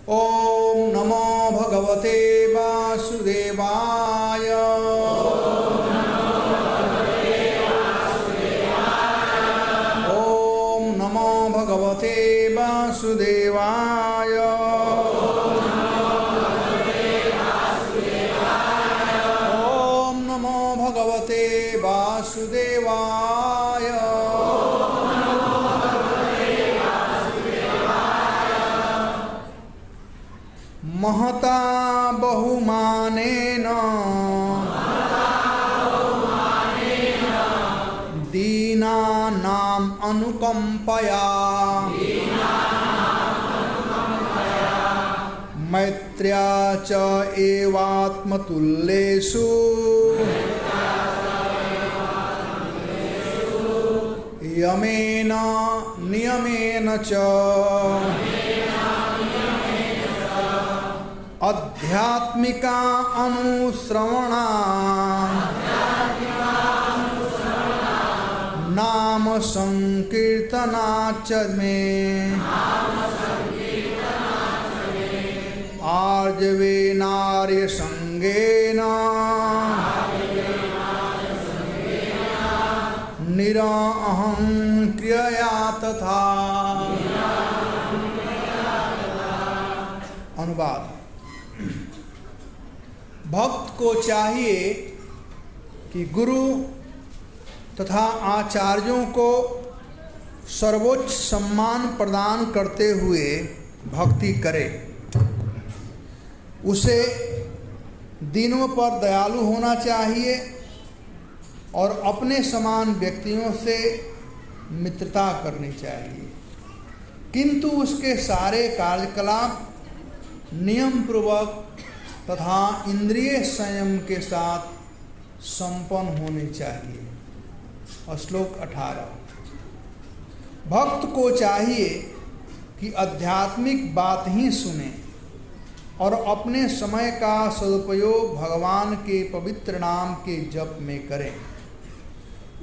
ओम नमो भगवते वासुदेवाय। ओम नमो भगवते वासुदेवाय। ओम नमो भगवते वासुदेवाय। महता बहुमानेन दीनानां अनुकंपया मैत्र्या च एवात्मतुल्येषु यमेन नियमेन च आध्यात्मिका अनुश्रवणा नाम संकीर्तना च मे आर्जवेनार्य संगेन निरअहं क्रियया तथा। अनुवाद। भक्त को चाहिए कि गुरु तथा आचार्यों को सर्वोच्च सम्मान प्रदान करते हुए भक्ति करे। उसे दीनों पर दयालु होना चाहिए और अपने समान व्यक्तियों से मित्रता करनी चाहिए, किंतु उसके सारे कार्यकलाप नियम पूर्वक तथा इंद्रिय संयम के साथ संपन्न होने चाहिए। श्लोक 18। भक्त को चाहिए कि आध्यात्मिक बात ही सुने और अपने समय का सदुपयोग भगवान के पवित्र नाम के जप में करें।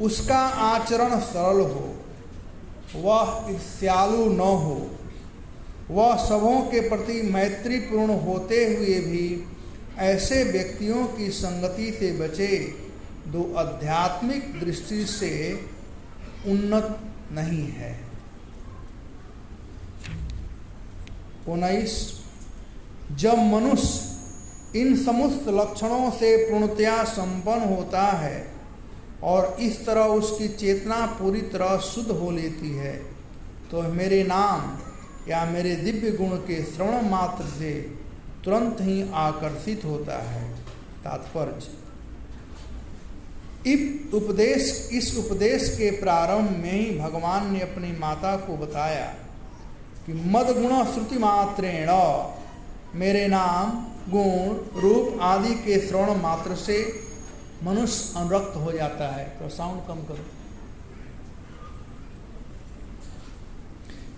उसका आचरण सरल हो, वह ईर्ष्यालु न हो, वह सबों के प्रति मैत्रीपूर्ण होते हुए भी ऐसे व्यक्तियों की संगति से बचे जो आध्यात्मिक दृष्टि से उन्नत नहीं है। 19। जब मनुष्य इन समस्त लक्षणों से पूर्णतया संपन्न होता है और इस तरह उसकी चेतना पूरी तरह शुद्ध हो लेती है, तो मेरे नाम या मेरे दिव्य गुण के श्रवण मात्र से तुरंत ही आकर्षित होता है। तात्पर्य। इस उपदेश के प्रारंभ में ही भगवान ने अपनी माता को बताया कि मद गुण श्रुति मात्रेण, मेरे नाम गुण रूप आदि के श्रवण मात्र से मनुष्य अनुरक्त हो जाता है। तो साउंड कम करो।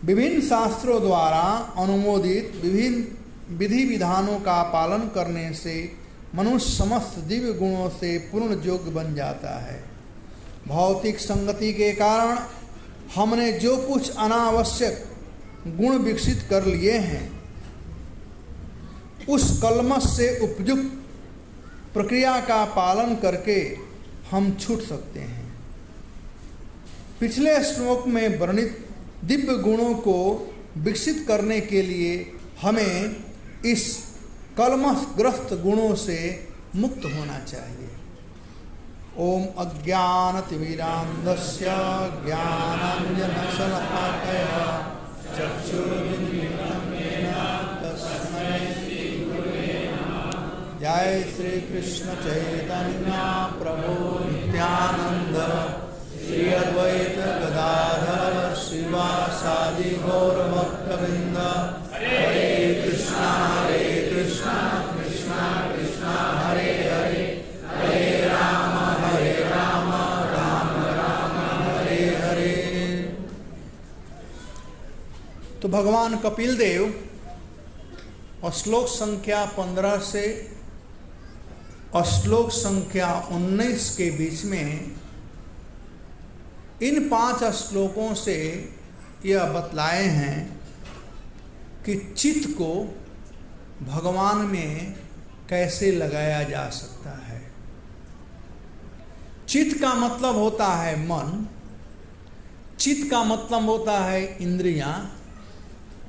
विभिन्न शास्त्रों द्वारा अनुमोदित विभिन्न विधि विधानों का पालन करने से मनुष्य समस्त दिव्य गुणों से पूर्ण योग्य बन जाता है। भौतिक संगति के कारण हमने जो कुछ अनावश्यक गुण विकसित कर लिए हैं, उस कलमश से उपयुक्त प्रक्रिया का पालन करके हम छूट सकते हैं। पिछले श्लोक में वर्णित दिव्य गुणों को विकसित करने के लिए हमें इस कलमशग्रस्त गुणों से मुक्त होना चाहिए। ओम अज्ञानतिमिरान्धस्य ज्ञानाञ्जनशलाकया चक्षुरुन्मीलितं येन तस्मै श्रीगुरवे नमः। जय श्री कृष्ण चैतन्य प्रभु नित्यानंद, श्री अद्वैत गदाधर श्रीवासादि गौर भक्तवृंद। हरे कृष्णा कृष्णा कृष्णा हरे हरे, हरे राम राम राम हरे हरे। तो भगवान कपिल देव और श्लोक संख्या 15 से और श्लोक संख्या 19 के बीच में इन 5 श्लोकों से यह बतलाए हैं कि चित्त को भगवान में कैसे लगाया जा सकता है। चित्त का मतलब होता है मन, चित्त का मतलब होता है इंद्रियां।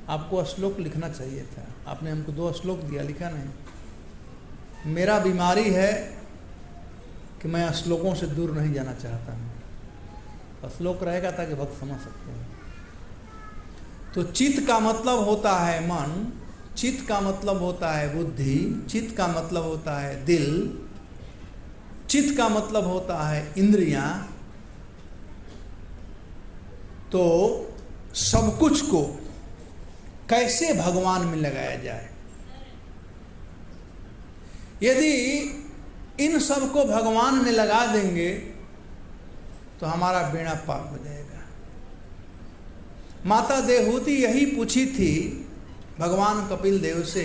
आपको श्लोक लिखना चाहिए था, आपने हमको 2 श्लोक दिया, लिखा नहीं। मेरा बीमारी है कि मैं श्लोकों से दूर नहीं जाना चाहता हूँ। श्लोक रहेगा ताकि भक्त समझ सकते हैं। तो चित्त का मतलब होता है मन, चित्त का मतलब होता है बुद्धि, चित्त का मतलब होता है दिल, चित्त का मतलब होता है इंद्रियां। तो सब कुछ को कैसे भगवान में लगाया जाए। यदि इन सब को भगवान में लगा देंगे तो हमारा बेड़ा पार हो जाएगा। माता देवहूति यही पूछी थी भगवान कपिल देव से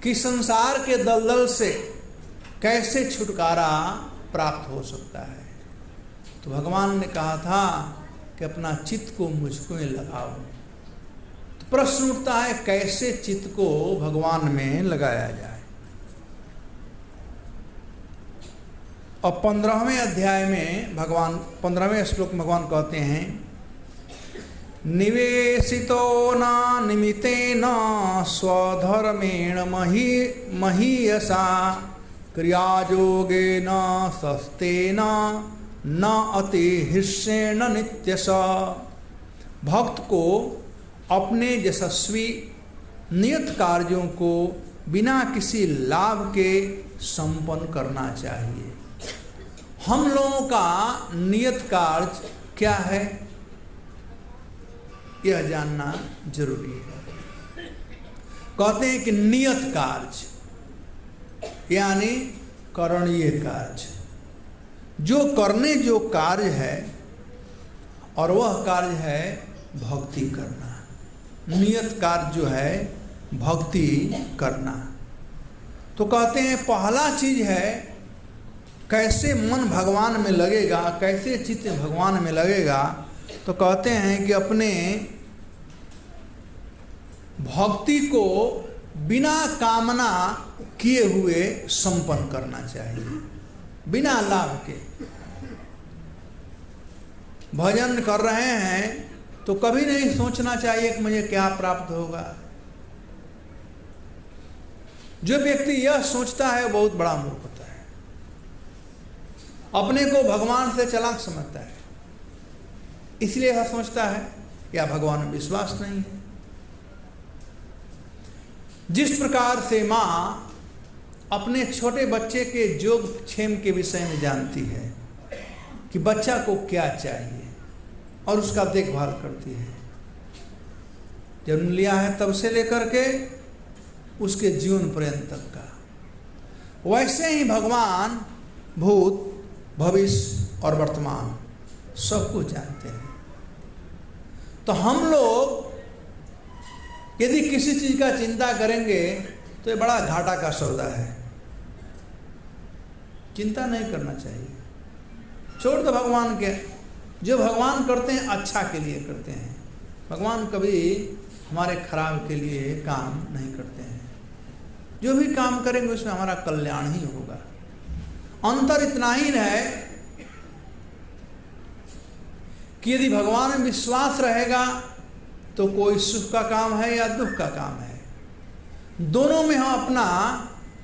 कि संसार के दलदल से कैसे छुटकारा प्राप्त हो सकता है। तो भगवान ने कहा था कि अपना चित्त को मुझको में लगाओ। तो प्रश्न उठता है कैसे चित्त को भगवान में लगाया जाए। और 15वें अध्याय में भगवान 15वें श्लोक में भगवान कहते हैं, निवेशितो न निमितेन स्वधर्मेण महीयसा क्रियायोगेन सस्तेन न अतिहृष्येण नित्यश। भक्त को अपने यशस्वी नियत कार्यों को बिना किसी लाभ के संपन्न करना चाहिए। हम लोगों का नियत कार्य क्या है, यह जानना जरूरी है। कहते हैं कि नियत कार्य यानी करणीय कार्य, जो करने जो कार्य है और वह कार्य है भक्ति करना। नियत कार्य जो है भक्ति करना। तो कहते हैं पहला चीज है कैसे मन भगवान में लगेगा, कैसे चित्त भगवान में लगेगा। तो कहते हैं कि अपने भक्ति को बिना कामना किए हुए संपन्न करना चाहिए, बिना लाभ के। भजन कर रहे हैं तो कभी नहीं सोचना चाहिए कि मुझे क्या प्राप्त होगा। जो व्यक्ति यह सोचता है बहुत बड़ा मूर्ख होता है, अपने को भगवान से चालाक समझता है, इसलिए यह सोचता है या भगवान में विश्वास नहीं है। जिस प्रकार से माँ अपने छोटे बच्चे के योग क्षेम के विषय में जानती है कि बच्चा को क्या चाहिए और उसका देखभाल करती है, जन्म लिया है तब से लेकर के उसके जीवन पर्यंत तक का, वैसे ही भगवान भूत भविष्य और वर्तमान सब कुछ जानते हैं। तो हम लोग यदि किसी चीज का चिंता करेंगे तो ये बड़ा घाटा का सौदा है। चिंता नहीं करना चाहिए, छोड़ दो भगवान के। जो भगवान करते हैं अच्छा के लिए करते हैं, भगवान कभी हमारे खराब के लिए काम नहीं करते हैं। जो भी काम करेंगे उसमें हमारा कल्याण ही होगा। अंतर इतना ही है कि यदि भगवान में विश्वास रहेगा तो कोई सुख का काम है या दुख का काम है, दोनों में हम अपना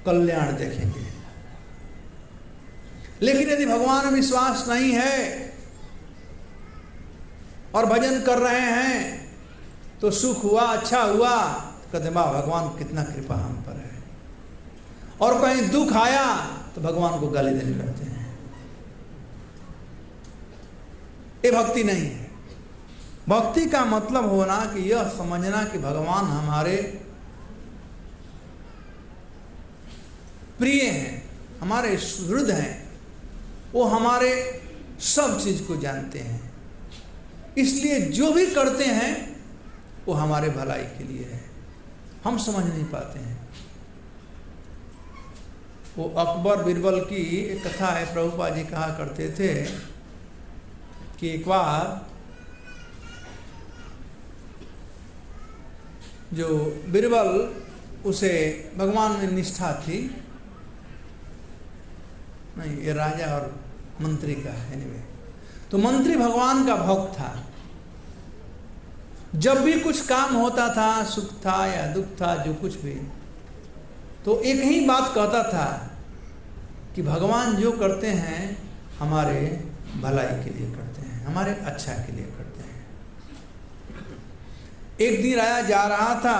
कल्याण देखेंगे। लेकिन यदि भगवान में विश्वास नहीं है और भजन कर रहे हैं तो सुख हुआ अच्छा हुआ, कहते वाह भगवान कितना कृपा हम पर है, और कहीं दुख आया तो भगवान को गाली देने लगते हैं। ये भक्ति नहीं है। भक्ति का मतलब होना कि यह समझना कि भगवान हमारे प्रिय हैं, हमारे सुहृद हैं, वो हमारे सब चीज को जानते हैं, इसलिए जो भी करते हैं वो हमारे भलाई के लिए है। हम समझ नहीं पाते हैं। वो अकबर बीरबल की एक कथा है, प्रभुपाद जी कहा करते थे कि एक बार जो बीरबल, उसे भगवान में निष्ठा थी नहीं, ये राजा और मंत्री का है। एनीवे, तो मंत्री भगवान का भक्त था। जब भी कुछ काम होता था, सुख था या दुख था, जो कुछ भी, तो एक ही बात कहता था कि भगवान जो करते हैं हमारे भलाई के लिए करते हैं, हमारे अच्छा के लिए करते हैं। एक दिन राजा जा रहा था,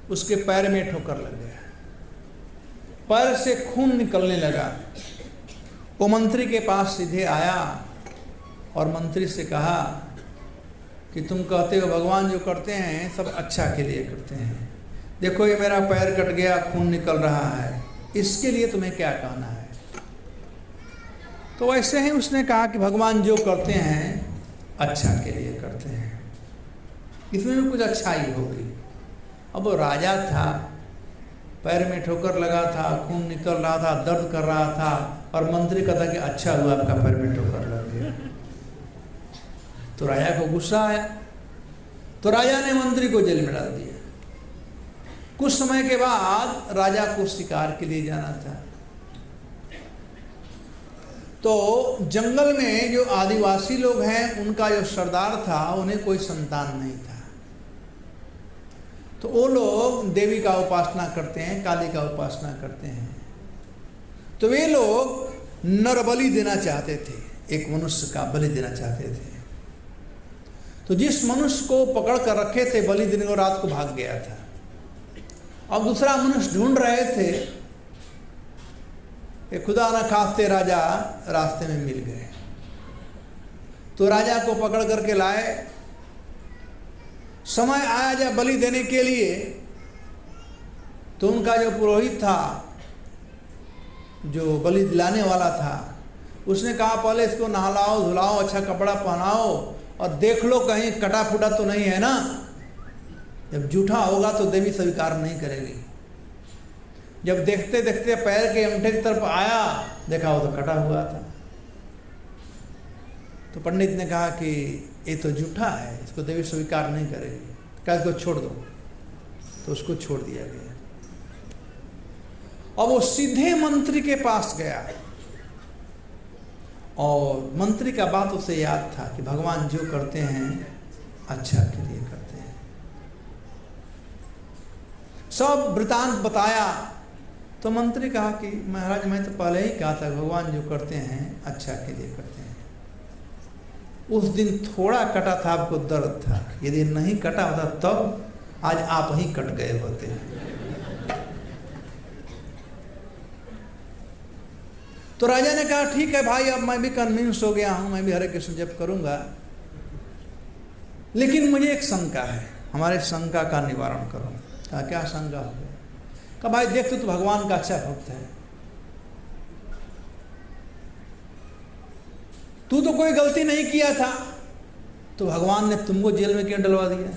उसके पैर में ठोकर लग गया, पैर से खून निकलने लगा। वो मंत्री के पास सीधे आया और मंत्री से कहा कि तुम कहते हो भगवान जो करते हैं सब अच्छा के लिए करते हैं, देखो ये मेरा पैर कट गया, खून निकल रहा है, इसके लिए तुम्हें क्या कहना है? तो वैसे ही उसने कहा कि भगवान जो करते हैं अच्छा के लिए करते हैं, इसमें भी कुछ अच्छाई होगी। अब वो राजा था, पैर में ठोकर लगा था, खून निकल रहा था, दर्द कर रहा था, और मंत्री कहता कि अच्छा हुआ आपका पैर में ठोकर लग गया। तो राजा को गुस्सा आया, तो राजा ने मंत्री को जेल में डाल दिया। कुछ समय के बाद राजा को शिकार के लिए जाना था, तो जंगल में जो आदिवासी लोग हैं, उनका जो सरदार था, उन्हें कोई संतान नहीं था। तो वो लोग देवी का उपासना करते हैं, काली का उपासना करते हैं। तो वे लोग नर बलि देना चाहते थे, एक मनुष्य का बलि देना चाहते थे। तो जिस मनुष्य को पकड़ कर रखे थे बलि देने को, रात को भाग गया था। अब दूसरा मनुष्य ढूंढ रहे थे, ये खुदा न खास्ते राजा रास्ते में मिल गए। तो राजा को पकड़ करके लाए। समय आया जब बलि देने के लिए, तो उनका जो पुरोहित था, जो बलि दिलाने वाला था, उसने कहा पहले इसको नहलाओ धुलाओ, अच्छा कपड़ा पहनाओ और देख लो कहीं कटा फूटा तो नहीं है ना। जब जूठा होगा तो देवी स्वीकार नहीं करेगी। जब देखते देखते पैर के अंगूठे की तरफ आया, देखा वो तो कटा हुआ था। तो पंडित ने कहा कि ये तो जूठा है, इसको देवी स्वीकार नहीं करेगी, कहा इसको छोड़ दो। तो उसको छोड़ दिया गया। अब वो सीधे मंत्री के पास गया, और मंत्री का बात उसे याद था कि भगवान जो करते हैं अच्छा के लिए करते हैं। सब वृतांत बताया। तो मंत्री कहा कि महाराज मैं तो पहले ही कहा था भगवान जो करते हैं अच्छा के लिए करते हैं। उस दिन थोड़ा कटा था, आपको दर्द था, यदि नहीं कटा होता तब आज आप ही कट गए होते। तो राजा ने कहा ठीक है भाई, अब मैं भी कन्विंस हो गया हूं, मैं भी हरे कृष्ण जप करूंगा, लेकिन मुझे एक शंका है, हमारे शंका का निवारण करो। कहा क्या शंका हो गया? कहा भाई देख तो भगवान का अच्छा भक्त है, तू तो कोई गलती नहीं किया था, तो भगवान ने तुमको जेल में क्यों डलवा दिया?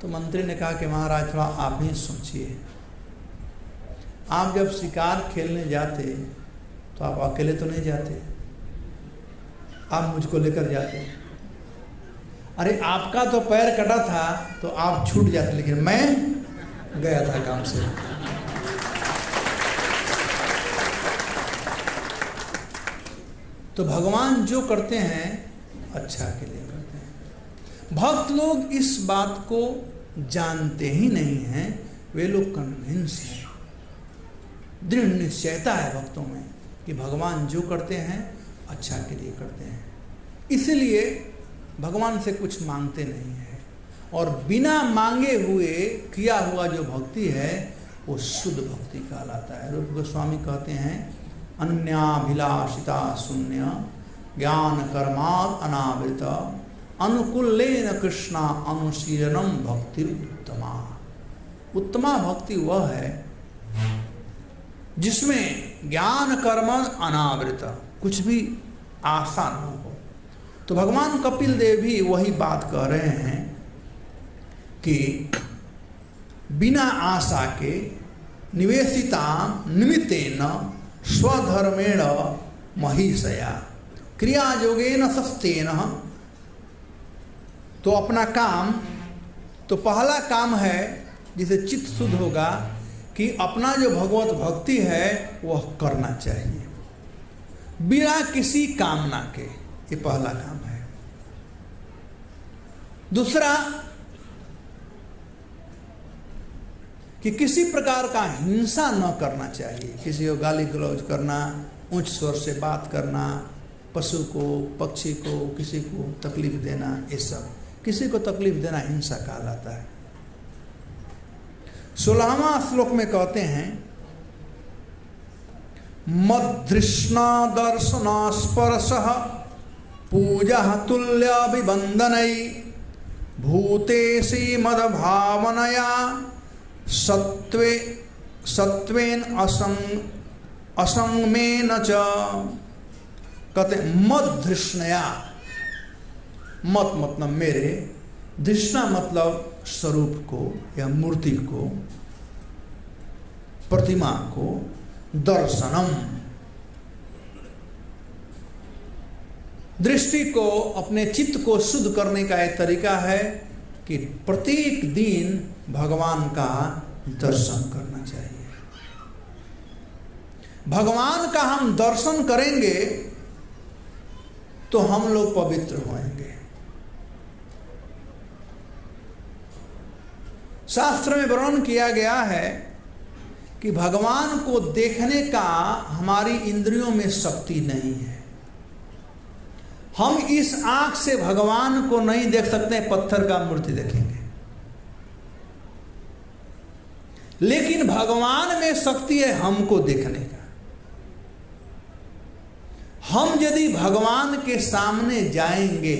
तो मंत्री ने कहा कि महाराज थोड़ा आप ही सोचिए, आप जब शिकार खेलने जाते तो आप अकेले तो नहीं जाते, आप मुझको लेकर जाते। अरे आपका तो पैर कटा था तो आप छूट जाते, लेकिन मैं गया था काम से। तो भगवान जो करते हैं अच्छा के लिए करते हैं। भक्त लोग इस बात को जानते ही नहीं हैं, वे लोग कन्विंस हैं, दृढ़ निश्चयता है भक्तों में कि भगवान जो करते हैं अच्छा के लिए करते हैं, इसलिए भगवान से कुछ मांगते नहीं है। और बिना मांगे हुए किया हुआ जो भक्ति है वो शुद्ध भक्ति कहलाता है। रूप गोस्वामी कहते हैं अन्याभिलाषिता शून्य ज्ञान कर्माद अनावृत अनुकूलेन कृष्णा अनुशीलनम भक्ति उत्तमा। उत्तमा भक्ति वह है जिसमें ज्ञान कर्म अनावृत, कुछ भी आशा न हो। तो भगवान कपिल देव भी वही बात कह रहे हैं कि बिना आशा के निवेशिता निमित्तेन स्वधर्मेण महिषया क्रिया योगेन सस्तेन तो अपना काम, तो पहला काम है जिसे चित्त शुद्ध होगा कि अपना जो भगवत भक्ति है वह करना चाहिए बिना किसी कामना के। ये पहला काम है। दूसरा कि किसी प्रकार का हिंसा न करना चाहिए। किसी को गाली गलौज करना, ऊंच स्वर से बात करना, पशु को, पक्षी को, किसी को तकलीफ देना, ये सब, किसी को तकलीफ देना हिंसा कहलाता है। 16वां श्लोक में कहते हैं, मद्धृष्णा दर्शना स्पर्शः पूजा तुल्याभिवंदनै भूतेषु मद्भावनया सत्वेन असंगमेन च। कहते मद्धृष्णया, मत मतलब मेरे, धृष्णा मतलब स्वरूप को या मूर्ति को, प्रतिमा को, दर्शनम दृष्टि को, अपने चित्त को शुद्ध करने का एक तरीका है कि प्रत्येक दिन भगवान का दर्शन करना चाहिए। भगवान का हम दर्शन करेंगे तो हम लोग पवित्र होंगे। शास्त्र में वर्णन किया गया है कि भगवान को देखने का हमारी इंद्रियों में शक्ति नहीं है। हम इस आंख से भगवान को नहीं देख सकते, पत्थर का मूर्ति देखेंगे, लेकिन भगवान में शक्ति है हमको देखने का। हम यदि भगवान के सामने जाएंगे,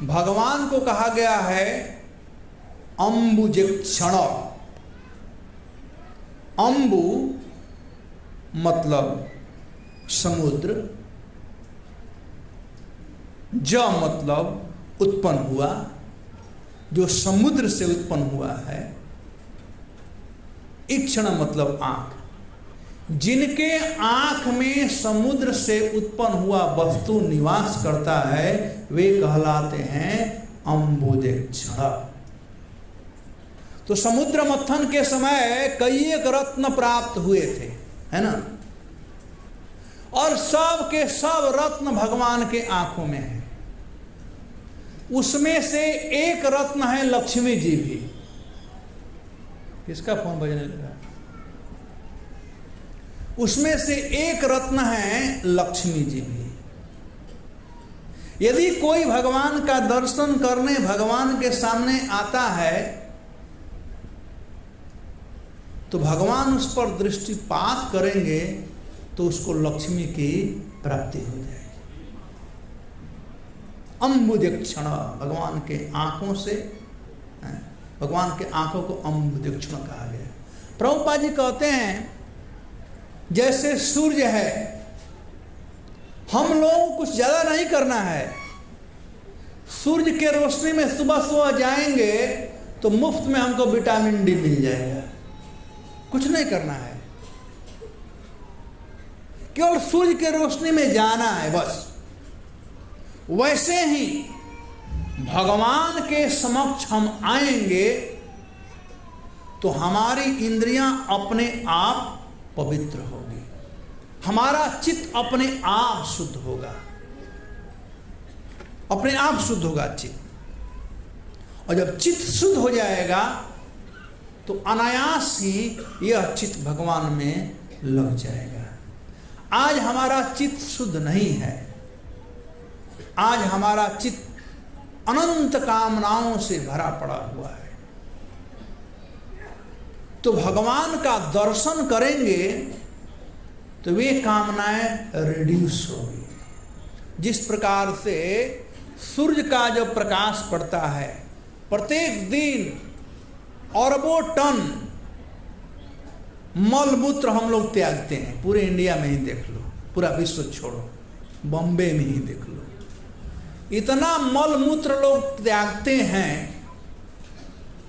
भगवान को कहा गया है अम्बुजेक्षण। अम्बु मतलब समुद्र, ज मतलब उत्पन्न हुआ, जो समुद्र से उत्पन्न हुआ है। इक्षण मतलब आंख। जिनके आंख में समुद्र से उत्पन्न हुआ वस्तु निवास करता है वे कहलाते हैं अम्बुजेक्षण। तो समुद्र मंथन के समय कई एक रत्न प्राप्त हुए थे, है ना, और सब के सब रत्न भगवान के आंखों में है। उसमें से एक रत्न है लक्ष्मी जी भी। किसका फोन बजने लगा? उसमें से एक रत्न है लक्ष्मी जी भी। यदि कोई भगवान का दर्शन करने भगवान के सामने आता है तो भगवान उस पर दृष्टिपात करेंगे तो उसको लक्ष्मी की प्राप्ति हो जाएगी। अम्बुजेक्षण, भगवान के आंखों से, भगवान के आंखों को अम्बुजेक्षण कहा गया। प्रभुपाद जी कहते हैं जैसे सूर्य है, हम लोग कुछ ज्यादा नहीं करना है। सूर्य के रोशनी में सुबह सुबह जाएंगे तो मुफ्त में हमको विटामिन डी मिल जाएगा। कुछ नहीं करना है, केवल सूर्य के रोशनी में जाना है बस। वैसे ही भगवान के समक्ष हम आएंगे तो हमारी इंद्रियां अपने आप पवित्र होगी, हमारा चित्त अपने आप शुद्ध होगा, अपने आप शुद्ध होगा चित्त। और जब चित्त शुद्ध हो जाएगा तो अनायास ही यह चित्त भगवान में लग जाएगा। आज हमारा चित्त शुद्ध नहीं है। आज हमारा चित्त अनंत कामनाओं से भरा पड़ा हुआ है। तो भगवान का दर्शन करेंगे तो वे कामनाएं रिड्यूस होगी। जिस प्रकार से सूर्य का जो प्रकाश पड़ता है, प्रत्येक दिन अरबों टन मल मूत्र हम लोग त्यागते हैं। पूरे इंडिया में ही देख लो, पूरा विश्व छोड़ो, बॉम्बे में ही देख लो, इतना मल मूत्र लोग त्यागते हैं।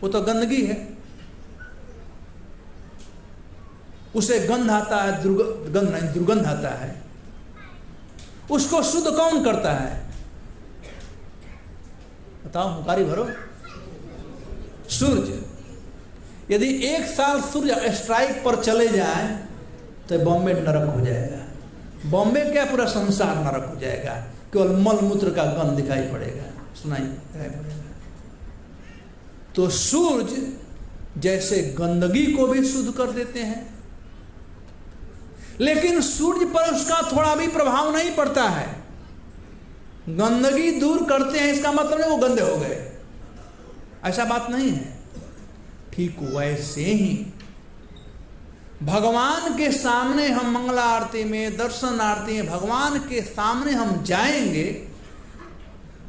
वो तो गंदगी है, उसे गंध आता है, गंध नहीं दुर्गंध आता है। उसको शुद्ध कौन करता है? बताओ, हुकारी भरो। सूर्य यदि 1 साल सूर्य स्ट्राइक पर चले जाए तो बॉम्बे नरक हो जाएगा। बॉम्बे क्या, पूरा संसार नरक हो जाएगा। केवल मलमूत्र का गंध दिखाई पड़ेगा, सुनाई पड़ेगा। तो सूर्य जैसे गंदगी को भी शुद्ध कर देते हैं, लेकिन सूर्य पर उसका थोड़ा भी प्रभाव नहीं पड़ता है। गंदगी दूर करते हैं, इसका मतलब है वो गंदे हो गए, ऐसा बात नहीं है। ठीक वैसे ही भगवान के सामने हम मंगला आरती में, दर्शन आरती में भगवान के सामने हम जाएंगे।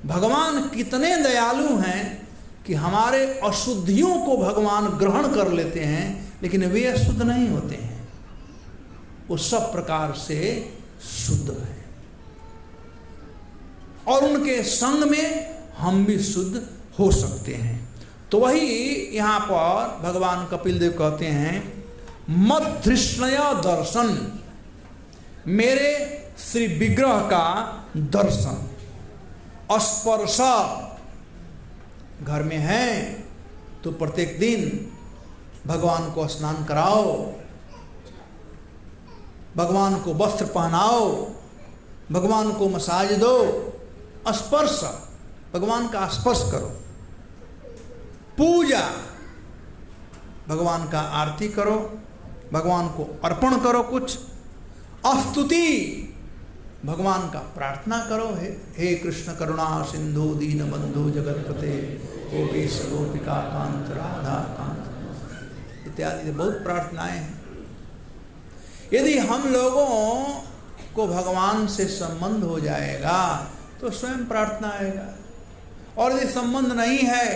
भगवान कितने दयालु हैं कि हमारे अशुद्धियों को भगवान ग्रहण कर लेते हैं, लेकिन वे अशुद्ध नहीं होते हैं, वो सब प्रकार से शुद्ध हैं। और उनके संग में हम भी शुद्ध हो सकते हैं। तो वही यहां पर भगवान कपिल देव कहते हैं, मद्धृष्णय दर्शन, मेरे श्री विग्रह का दर्शन। स्पर्श, घर में है तो प्रत्येक दिन भगवान को स्नान कराओ, भगवान को वस्त्र पहनाओ, भगवान को मसाज दो। स्पर्श, भगवान का स्पर्श करो। पूजा, भगवान का आरती करो, भगवान को अर्पण करो कुछ। स्तुति, भगवान का प्रार्थना करो, हे कृष्ण करुणा सिंधु दीन बंधु जगतपते गोपेश गोपिका कांत राधा कांत इत्यादि बहुत प्रार्थनाएं हैं। यदि हम लोगों को भगवान से संबंध हो जाएगा तो स्वयं प्रार्थना आएगा, और यदि संबंध नहीं है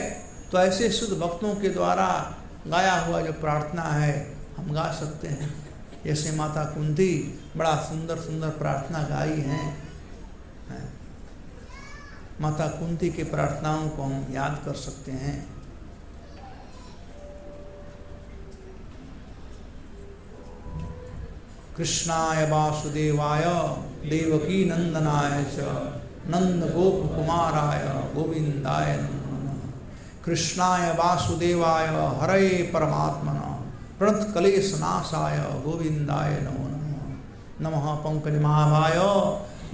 तो ऐसे शुद्ध भक्तों के द्वारा गाया हुआ जो प्रार्थना है हम गा सकते हैं। जैसे माता कुंती बड़ा सुंदर सुंदर प्रार्थना गाई हैं। माता कुंती के प्रार्थनाओं को हम याद कर सकते हैं। कृष्णाय वासुदेवाय देवकी नंदनाय च नंद गोप कुमाराय गोविंदाय नमः। कृष्णाय वासुदेवाय हरे परमात्मना प्रणत क्लेश नाशाय गोविंदाय नमो नमः। नमः पंकज महाभाय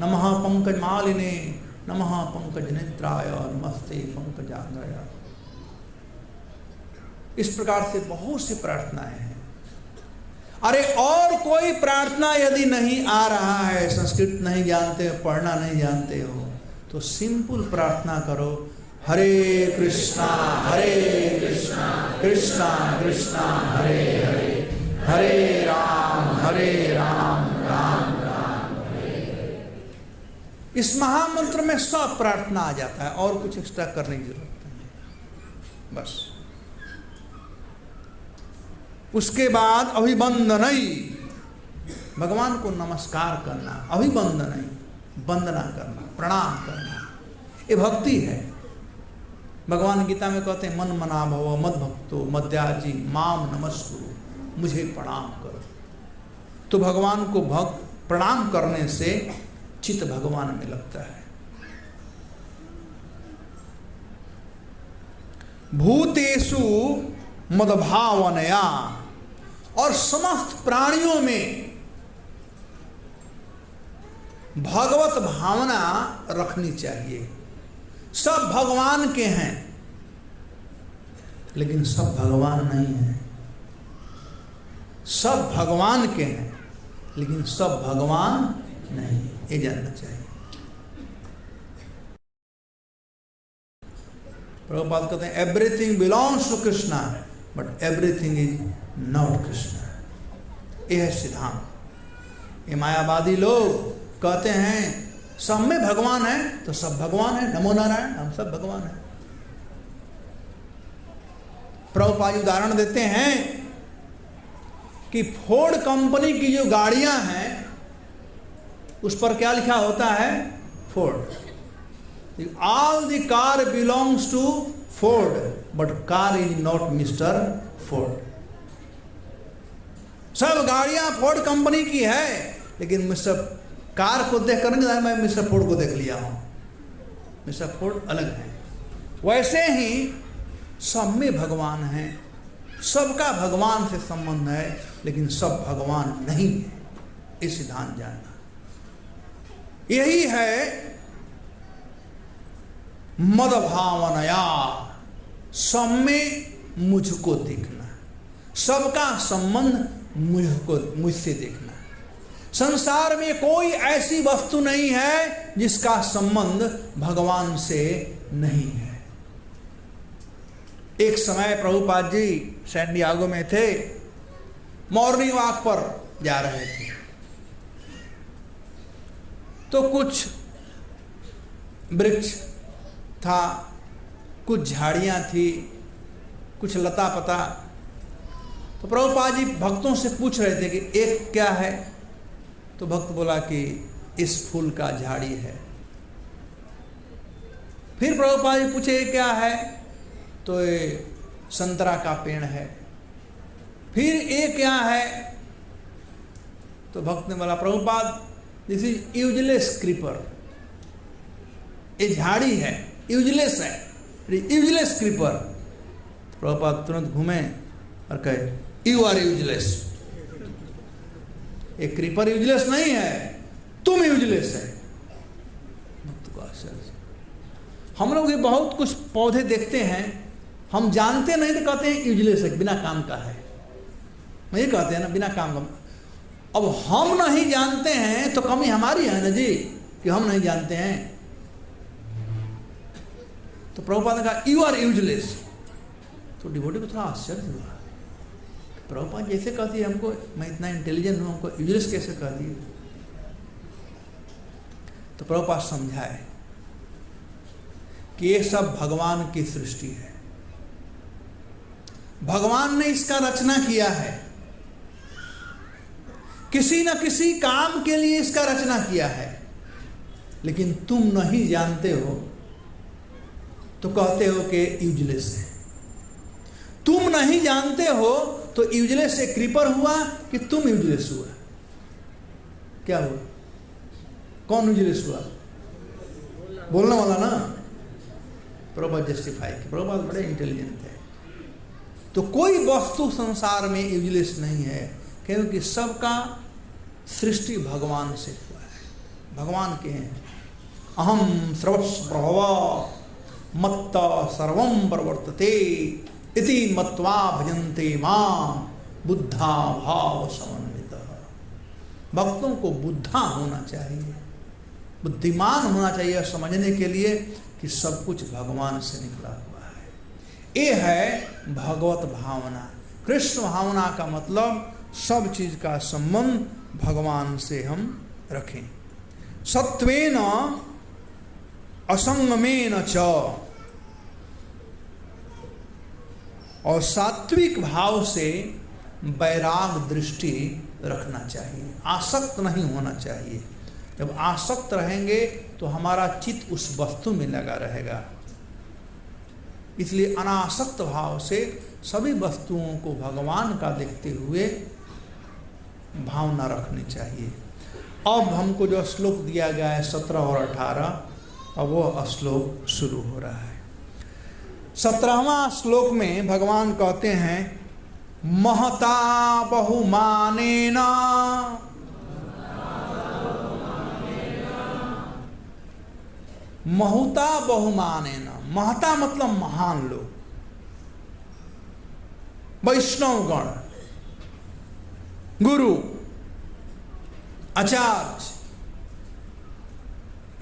नमः पंकज मालिने नमः पंकज नेत्राय नमस्ते पंकजांगय। इस प्रकार से बहुत सी प्रार्थनाएं हैं। अरे और कोई प्रार्थना यदि नहीं आ रहा है, संस्कृत नहीं जानते हो, पढ़ना नहीं जानते हो, तो सिंपल प्रार्थना करो, हरे कृष्णा कृष्णा कृष्णा हरे हरे, हरे राम राम राम हरे हरे। इस महामंत्र में सब प्रार्थना आ जाता है, और कुछ एक्स्ट्रा करने की जरूरत नहीं। बस उसके बाद अभिवंदनई, भगवान को नमस्कार करना, अभिवंदनई वंदना करना, प्रणाम करना, ये भक्ति है। भगवान गीता में कहते हैं मन मना भव मद भक्तो मद्याजी माम नमस्कुरु, मुझे प्रणाम करो। तो भगवान को प्रणाम करने से चित्त भगवान में लगता है। भूतेषु मदभावनया, और समस्त प्राणियों में भगवत भावना रखनी चाहिए। सब भगवान के हैं, लेकिन सब भगवान नहीं हैं। सब भगवान के हैं, लेकिन सब भगवान नहीं, ये जानना चाहिए। प्रभुपाद कहते हैं everything belongs to Krishna but everything is not Krishna. यह है सिद्धांत। ये मायावादी लोग कहते हैं सब में भगवान है तो सब भगवान है, नमो नारायण, हम सब भगवान हैं। प्रभुपाद उदाहरण देते हैं कि फोर्ड कंपनी की जो गाड़ियां हैं उस पर क्या लिखा होता है, Ford. All the car belongs to Ford but car is not mister Ford. सब गाड़ियां फोर्ड कंपनी की है, लेकिन मिस्टर कार को देख कर मैं मिस्टर फोर्ड को देख लिया हूं। मिस्टर फोर्ड अलग है। वैसे ही सब में भगवान है, सबका भगवान से संबंध है, लेकिन सब भगवान नहीं है, ये सिद्धांत जानना। यही है मद भावनया, सब में मुझको देखना, सबका संबंध मुझसे देखना। संसार में कोई ऐसी वस्तु नहीं है जिसका संबंध भगवान से नहीं है। एक समय प्रभुपाद जी सैन डिएगो में थे, मॉर्निंग वॉक पर जा रहे थे, तो कुछ वृक्ष था, कुछ झाड़ियां थी, कुछ लता पता। तो प्रभुपाद जी भक्तों से पूछ रहे थे कि एक क्या है? तो भक्त बोला कि इस फूल का झाड़ी है। फिर प्रभुपाद जी पूछे क्या है? तो ये संतरा का पेड़ है। फिर ये क्या है? तो भक्त ने बोला Prabhupada this is useless creeper, ये झाड़ी है, यूजलेस है, यूजलेस क्रीपर। प्रभुपाद तुरंत घूमे और कहे यू आर यूजलेस, ये क्रीपर यूजलेस नहीं है, तुम यूजलेस है। हम लोग ये बहुत कुछ पौधे देखते हैं, हम जानते नहीं तो कहते हैं यूजलेस है, बिना काम का है। ये कहते हैं ना बिना काम का। अब हम नहीं जानते हैं तो कमी हमारी है ना जी, कि हम नहीं जानते हैं। तो प्रभुपाद ने कहा यू आर यूजलेस। तो डिवोटी को थोड़ा आश्चर्य हुआ, प्रभुपाद जैसे कहती है हमको, मैं इतना इंटेलिजेंट हूं, हमको यूजलेस कैसे कहती है? तो प्रभुपाद समझाए कि ये सब भगवान की सृष्टि है, भगवान ने इसका रचना किया है, किसी न किसी काम के लिए इसका रचना किया है, लेकिन तुम नहीं जानते हो तो कहते हो कि यूजलेस है। तुम नहीं जानते हो तो यूजलेस से क्रीपर हुआ कि तुम यूजलेस हुआ? क्या हुआ? कौन यूजलेस हुआ? बोलने वाला ना। प्रभुपाद जस्टिफाई किया, प्रभुपाद बड़े इंटेलिजेंट है। तो कोई वस्तु संसार में यूजलेस नहीं है, क्योंकि सबका सृष्टि भगवान से हुआ है, भगवान के हैं। अहम सर्वस्व मत्ता सर्वं प्रवर्तते इति मत्वा भजन्ते मां बुद्धा भाव समन्वितः। भक्तों को बुद्धा होना चाहिए, बुद्धिमान होना चाहिए समझने के लिए कि सब कुछ भगवान से निकला हुआ है। ये है भगवत भावना। कृष्ण भावना का मतलब सब चीज का संबंध भगवान से हम रखें। सत्वेन असंगमेन च, और सात्विक भाव से वैराग दृष्टि रखना चाहिए, आसक्त नहीं होना चाहिए। जब आसक्त रहेंगे तो हमारा चित्त उस वस्तु में लगा रहेगा। इसलिए अनासक्त भाव से सभी वस्तुओं को भगवान का देखते हुए भावना रखनी चाहिए। अब हमको जो श्लोक दिया गया है 17 और 18, अब वो श्लोक शुरू हो रहा है। 17वां श्लोक में भगवान कहते हैं महता बहुमानेन, महता बहुमानेन, महता मतलब महान लोग, वैष्णवगण, गुरु, आचार्य,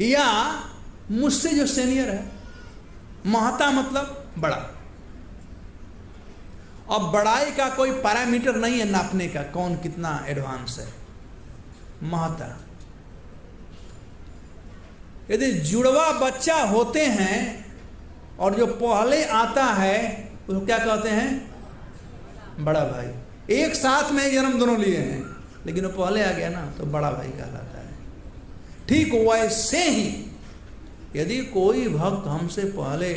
या मुझसे जो सीनियर है। महता मतलब बड़ा। अब बड़ाई का कोई पैरामीटर नहीं है नापने का, कौन कितना एडवांस है। महता, यदि जुड़वा बच्चा होते हैं और जो पहले आता है उसको क्या कहते हैं? बड़ा भाई। एक साथ में जन्म दोनों लिए हैं, लेकिन वो पहले आ गया ना तो बड़ा भाई कहलाता है। ठीक वैसे ही यदि कोई भक्त हमसे पहले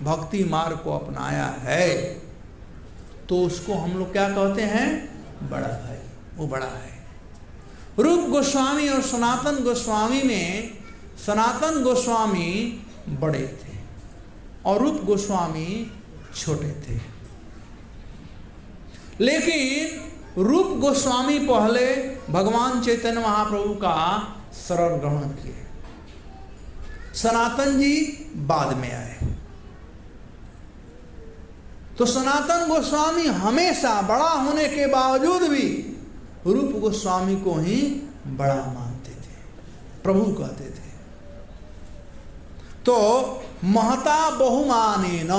भक्ति मार्ग को अपनाया है तो उसको हम लोग क्या कहते हैं? बड़ा भाई, वो बड़ा है। रूप गोस्वामी और सनातन गोस्वामी में, सनातन गोस्वामी बड़े थे और रूप गोस्वामी छोटे थे। लेकिन रूप गोस्वामी पहले भगवान चैतन्य महाप्रभु का शरण ग्रहण किए, सनातन जी बाद में आए। तो सनातन गोस्वामी हमेशा बड़ा होने के बावजूद भी रूप गोस्वामी को ही बड़ा मानते थे, प्रभु कहते थे। तो महता बहुमाने न,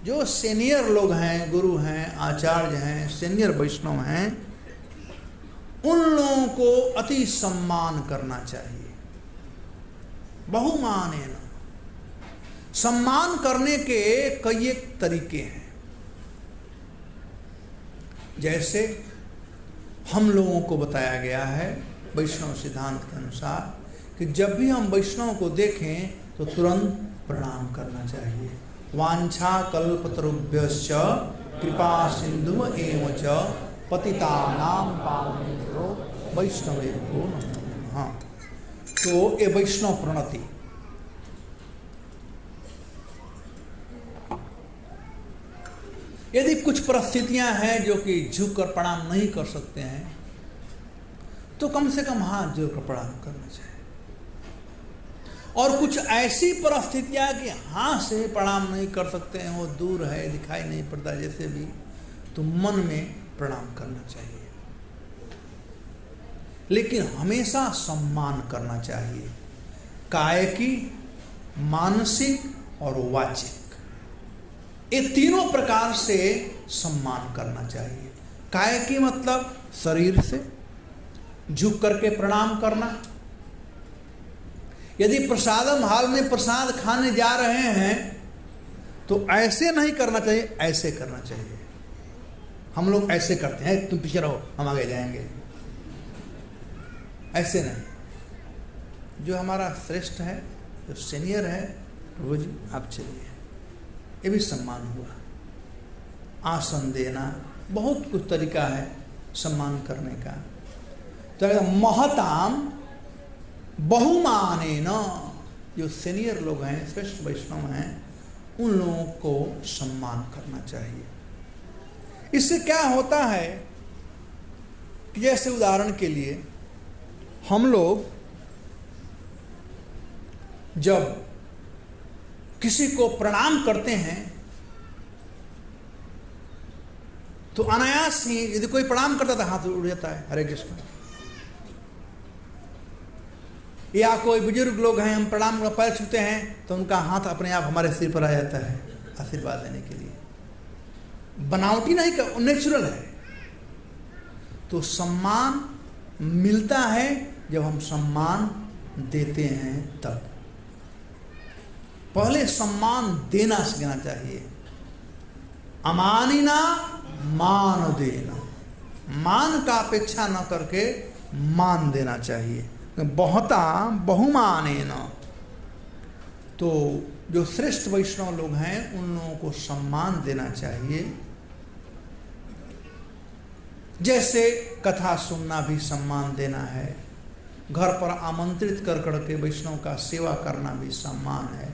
जो सीनियर लोग हैं, गुरु हैं, आचार्य हैं, सीनियर वैष्णव हैं, उन लोगों को अति सम्मान करना चाहिए। बहुमाने न, सम्मान करने के कई एक तरीके हैं। जैसे हम लोगों को बताया गया है वैष्णव सिद्धांत के अनुसार कि जब भी हम वैष्णव को देखें तो तुरंत प्रणाम करना चाहिए। वांछा कल्पतरुभ्यश्च कृपा सिंधु एव च पतितानां पावनेभ्यो वैष्णवेभ्यो नमः। हाँ, तो ये वैष्णव प्रणति। यदि कुछ परिस्थितियां हैं जो कि झुक कर प्रणाम नहीं कर सकते हैं तो कम से कम हाथ जोड़कर प्रणाम करना चाहिए। और कुछ ऐसी परिस्थितियां कि हाथ से प्रणाम नहीं कर सकते हैं, वो दूर है, दिखाई नहीं पड़ता जैसे भी, तो मन में प्रणाम करना चाहिए। लेकिन हमेशा सम्मान करना चाहिए, कायिकी, मानसिक और वाचिक, ये तीनों प्रकार से सम्मान करना चाहिए। कायिकी मतलब शरीर से झुक करके प्रणाम करना। यदि प्रसादम हाल में प्रसाद खाने जा रहे हैं तो ऐसे नहीं करना चाहिए, ऐसे करना चाहिए। हम लोग ऐसे करते हैं, तुम पीछे रहो हम आगे जाएंगे, ऐसे नहीं। जो हमारा श्रेष्ठ है, जो सीनियर है, प्रभु जी आप चलिए, ये भी सम्मान हुआ। आसन देना, बहुत कुछ तरीका है सम्मान करने का। तो महताम बहुमाने न, जो सीनियर लोग हैं, श्रेष्ठ वैष्णव हैं, उन लोगों को सम्मान करना चाहिए। इससे क्या होता है कि जैसे उदाहरण के लिए हम लोग जब किसी को प्रणाम करते हैं तो अनायास ही, यदि कोई प्रणाम करता था हाथ उड़ जाता है, हरे कृष्ण। या कोई बुजुर्ग लोग हैं, हम प्रणाम पैर छूते हैं तो उनका हाथ अपने आप हमारे सिर पर आ जाता है आशीर्वाद देने के लिए। बनावटी नहीं कर, नेचुरल है। तो सम्मान मिलता है जब हम सम्मान देते हैं तब। पहले सम्मान देना सीखना चाहिए। अमानिना मान देना, मान का अपेक्षा न करके मान देना चाहिए। बहुता बहुमाने न, तो जो श्रेष्ठ वैष्णव लोग हैं उन लोगों को सम्मान देना चाहिए। जैसे कथा सुनना भी सम्मान देना है, घर पर आमंत्रित कर करके वैष्णव का सेवा करना भी सम्मान है।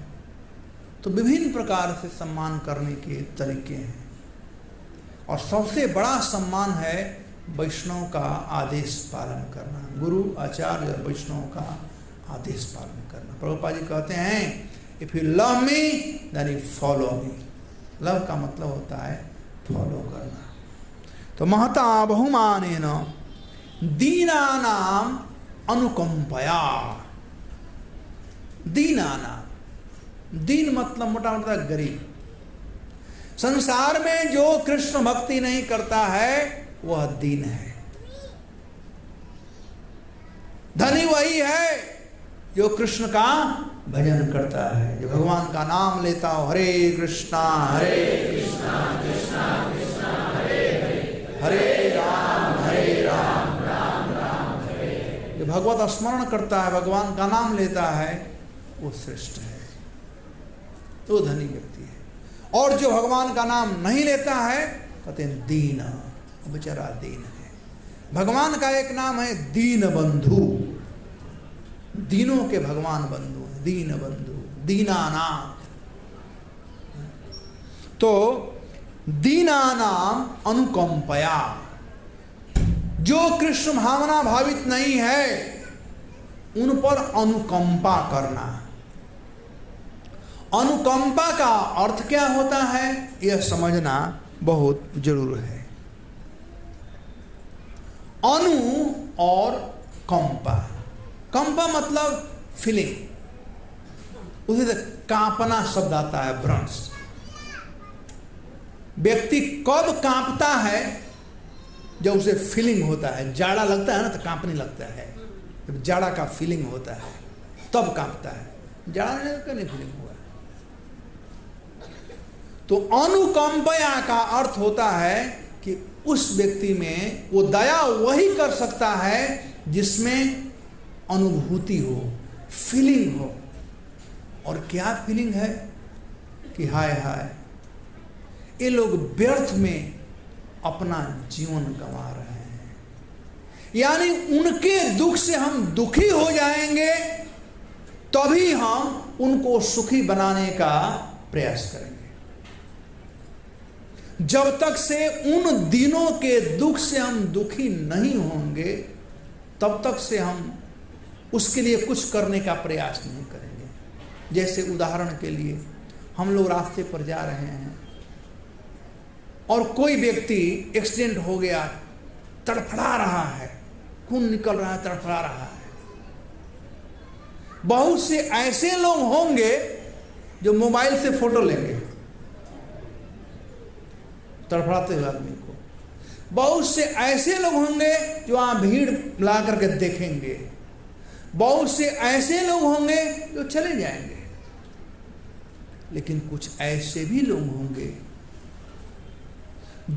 तो विभिन्न प्रकार से सम्मान करने के तरीके हैं। और सबसे बड़ा सम्मान है वैष्णव का आदेश पालन करना, गुरु आचार्य और वैष्णव का आदेश पालन करना। प्रभुपाद जी कहते हैं, if you love me then you follow me. Love का मतलब होता है फॉलो करना। तो महता बहुमानेन दीनानाम अनुकंपया। दीनानाम, दीन मतलब मोटा मोटा गरीब। संसार में जो कृष्ण भक्ति नहीं करता है वह दीन है। धनी वही है जो कृष्ण का भजन करता है, जो भगवान का नाम लेता हो, हरे कृष्णा कृष्णा कृष्णा हरे हरे, हरे राम राम राम हरे। जो भगवत स्मरण करता है, भगवान का नाम लेता है, वो श्रेष्ठ है, तो धनी व्यक्ति है। और जो भगवान का नाम नहीं लेता है कहते हैं दीन, बेचारा दीन है। भगवान का एक नाम है दीन बंधु, दीनों के भगवान बंधु, दीन बंधु, दीनानाथ। तो दीनानाम अनुकंपया, जो कृष्ण भावना भावित नहीं है उन पर अनुकंपा करना। अनुकंपा का अर्थ क्या होता है यह समझना बहुत जरूरी है। अनु और कंपा, कंपा मतलब फीलिंग, उसी से कांपना शब्द आता है, भ्रंश। व्यक्ति कब कांपता है? जब उसे फीलिंग होता है, जाड़ा लगता है ना तो कांपने लगता है, जब जाड़ा का फीलिंग होता है तब कांपता है। जाड़ा नहीं फीलिंग हुआ। तो अनुकंपया का अर्थ होता है कि उस व्यक्ति में वो दया वही कर सकता है जिसमें अनुभूति हो, फीलिंग हो। और क्या फीलिंग है कि हाय हाय ये लोग व्यर्थ में अपना जीवन गंवा रहे हैं, यानी उनके दुख से हम दुखी हो जाएंगे तभी हम उनको सुखी बनाने का प्रयास करेंगे। जब तक से उन दिनों के दुख से हम दुखी नहीं होंगे तब तक से हम उसके लिए कुछ करने का प्रयास नहीं करेंगे। जैसे उदाहरण के लिए हम लोग रास्ते पर जा रहे हैं और कोई व्यक्ति एक्सीडेंट हो गया, तड़फड़ा रहा है, खून निकल रहा है, तड़फड़ा रहा है। बहुत से ऐसे लोग होंगे जो मोबाइल से फोटो लेंगे तड़फड़ाते हुए आदमी को। बहुत से ऐसे लोग होंगे जो वहां भीड़ ला करके देखेंगे। बहुत से ऐसे लोग होंगे जो चले जाएंगे। लेकिन कुछ ऐसे भी लोग होंगे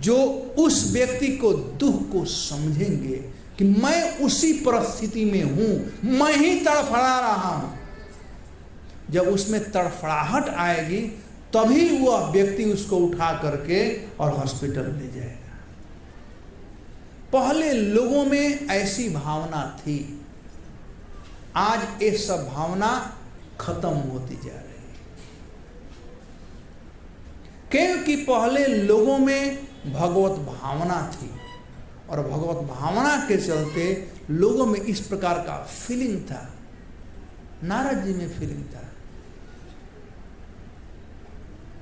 जो उस व्यक्ति को दुख को समझेंगे कि मैं उसी परिस्थिति में हूं, मैं ही तड़फड़ा रहा हूं। जब उसमें तड़फड़ाहट आएगी तभी वह व्यक्ति उसको उठा करके और हॉस्पिटल ले जाएगा। पहले लोगों में ऐसी भावना थी, आज ये सब भावना खत्म होती जा रही है। क्योंकि पहले लोगों में भगवत भावना थी और भगवत भावना के चलते लोगों में इस प्रकार का फीलिंग था। नारद जी में फीलिंग था।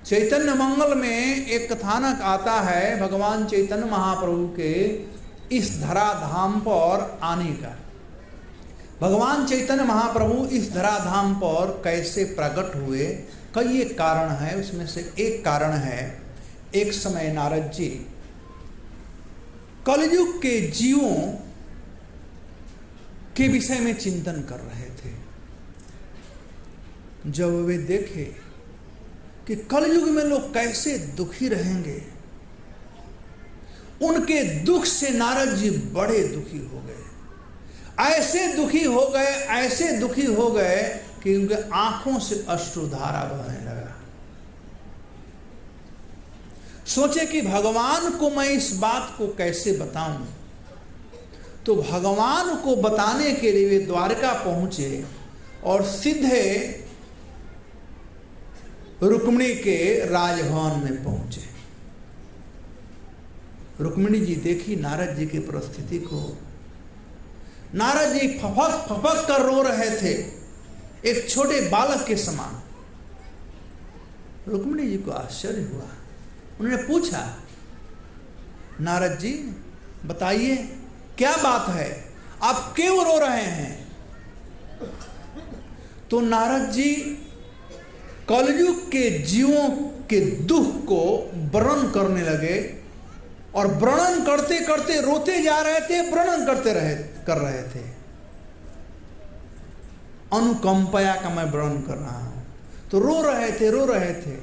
चैतन्य मंगल में एक कथानक आता है भगवान चैतन्य महाप्रभु के इस धराधाम पर आने का। भगवान चैतन्य महाप्रभु इस धराधाम पर कैसे प्रकट हुए, कई एक कारण है। उसमें से एक कारण है, एक समय नारद जी कलयुग के जीवों के विषय में चिंतन कर रहे थे। जब वे देखे कि कलयुग में लोग कैसे दुखी रहेंगे, उनके दुख से नारद जी बड़े दुखी हो गए। ऐसे दुखी हो गए, ऐसे दुखी हो गए कि उनके आंखों से अश्रुधारा बहने लगा। सोचे कि भगवान को मैं इस बात को कैसे बताऊं। तो भगवान को बताने के लिए वे द्वारका पहुंचे और सीधे रुक्मिणी के राजभवन में पहुंचे। रुक्मिणी जी देखी नारद जी की परिस्थिति को। नारद जी फपक फपक कर रो रहे थे, एक छोटे बालक के समान। रुक्मिणी जी को आश्चर्य हुआ। उन्होंने पूछा, नारद जी बताइए क्या बात है, आप क्यों रो रहे हैं? तो नारद जी कलयुग के जीवों के दुख को वर्णन करने लगे और वर्णन करते करते रोते जा रहे थे, वर्णन कर रहे थे। अनुकंपया का मैं वर्णन कर रहा हूं, तो रो रहे थे।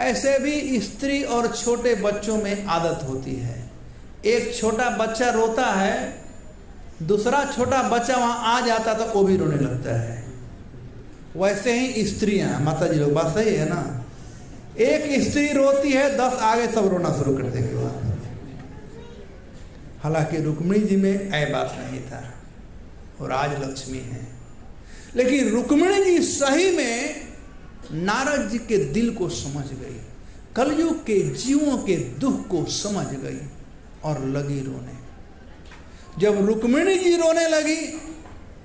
ऐसे भी स्त्री और छोटे बच्चों में आदत होती है। एक छोटा बच्चा रोता है, दूसरा छोटा बच्चा वहां आ जाता तो वो भी रोने लगता है। वैसे ही स्त्रियां, माता जी लोग, बात सही है ना? एक स्त्री रोती है, 10 आगे सब रोना शुरू कर देंगे। हालांकि रुक्मिणी जी में ऐ बात नहीं था, और आज लक्ष्मी है। लेकिन रुक्मिणी जी सही में नारद जी के दिल को समझ गई। कलयुग के जीवों के दुख को समझ गई और लगी रोने। जब रुक्मिणी जी रोने लगी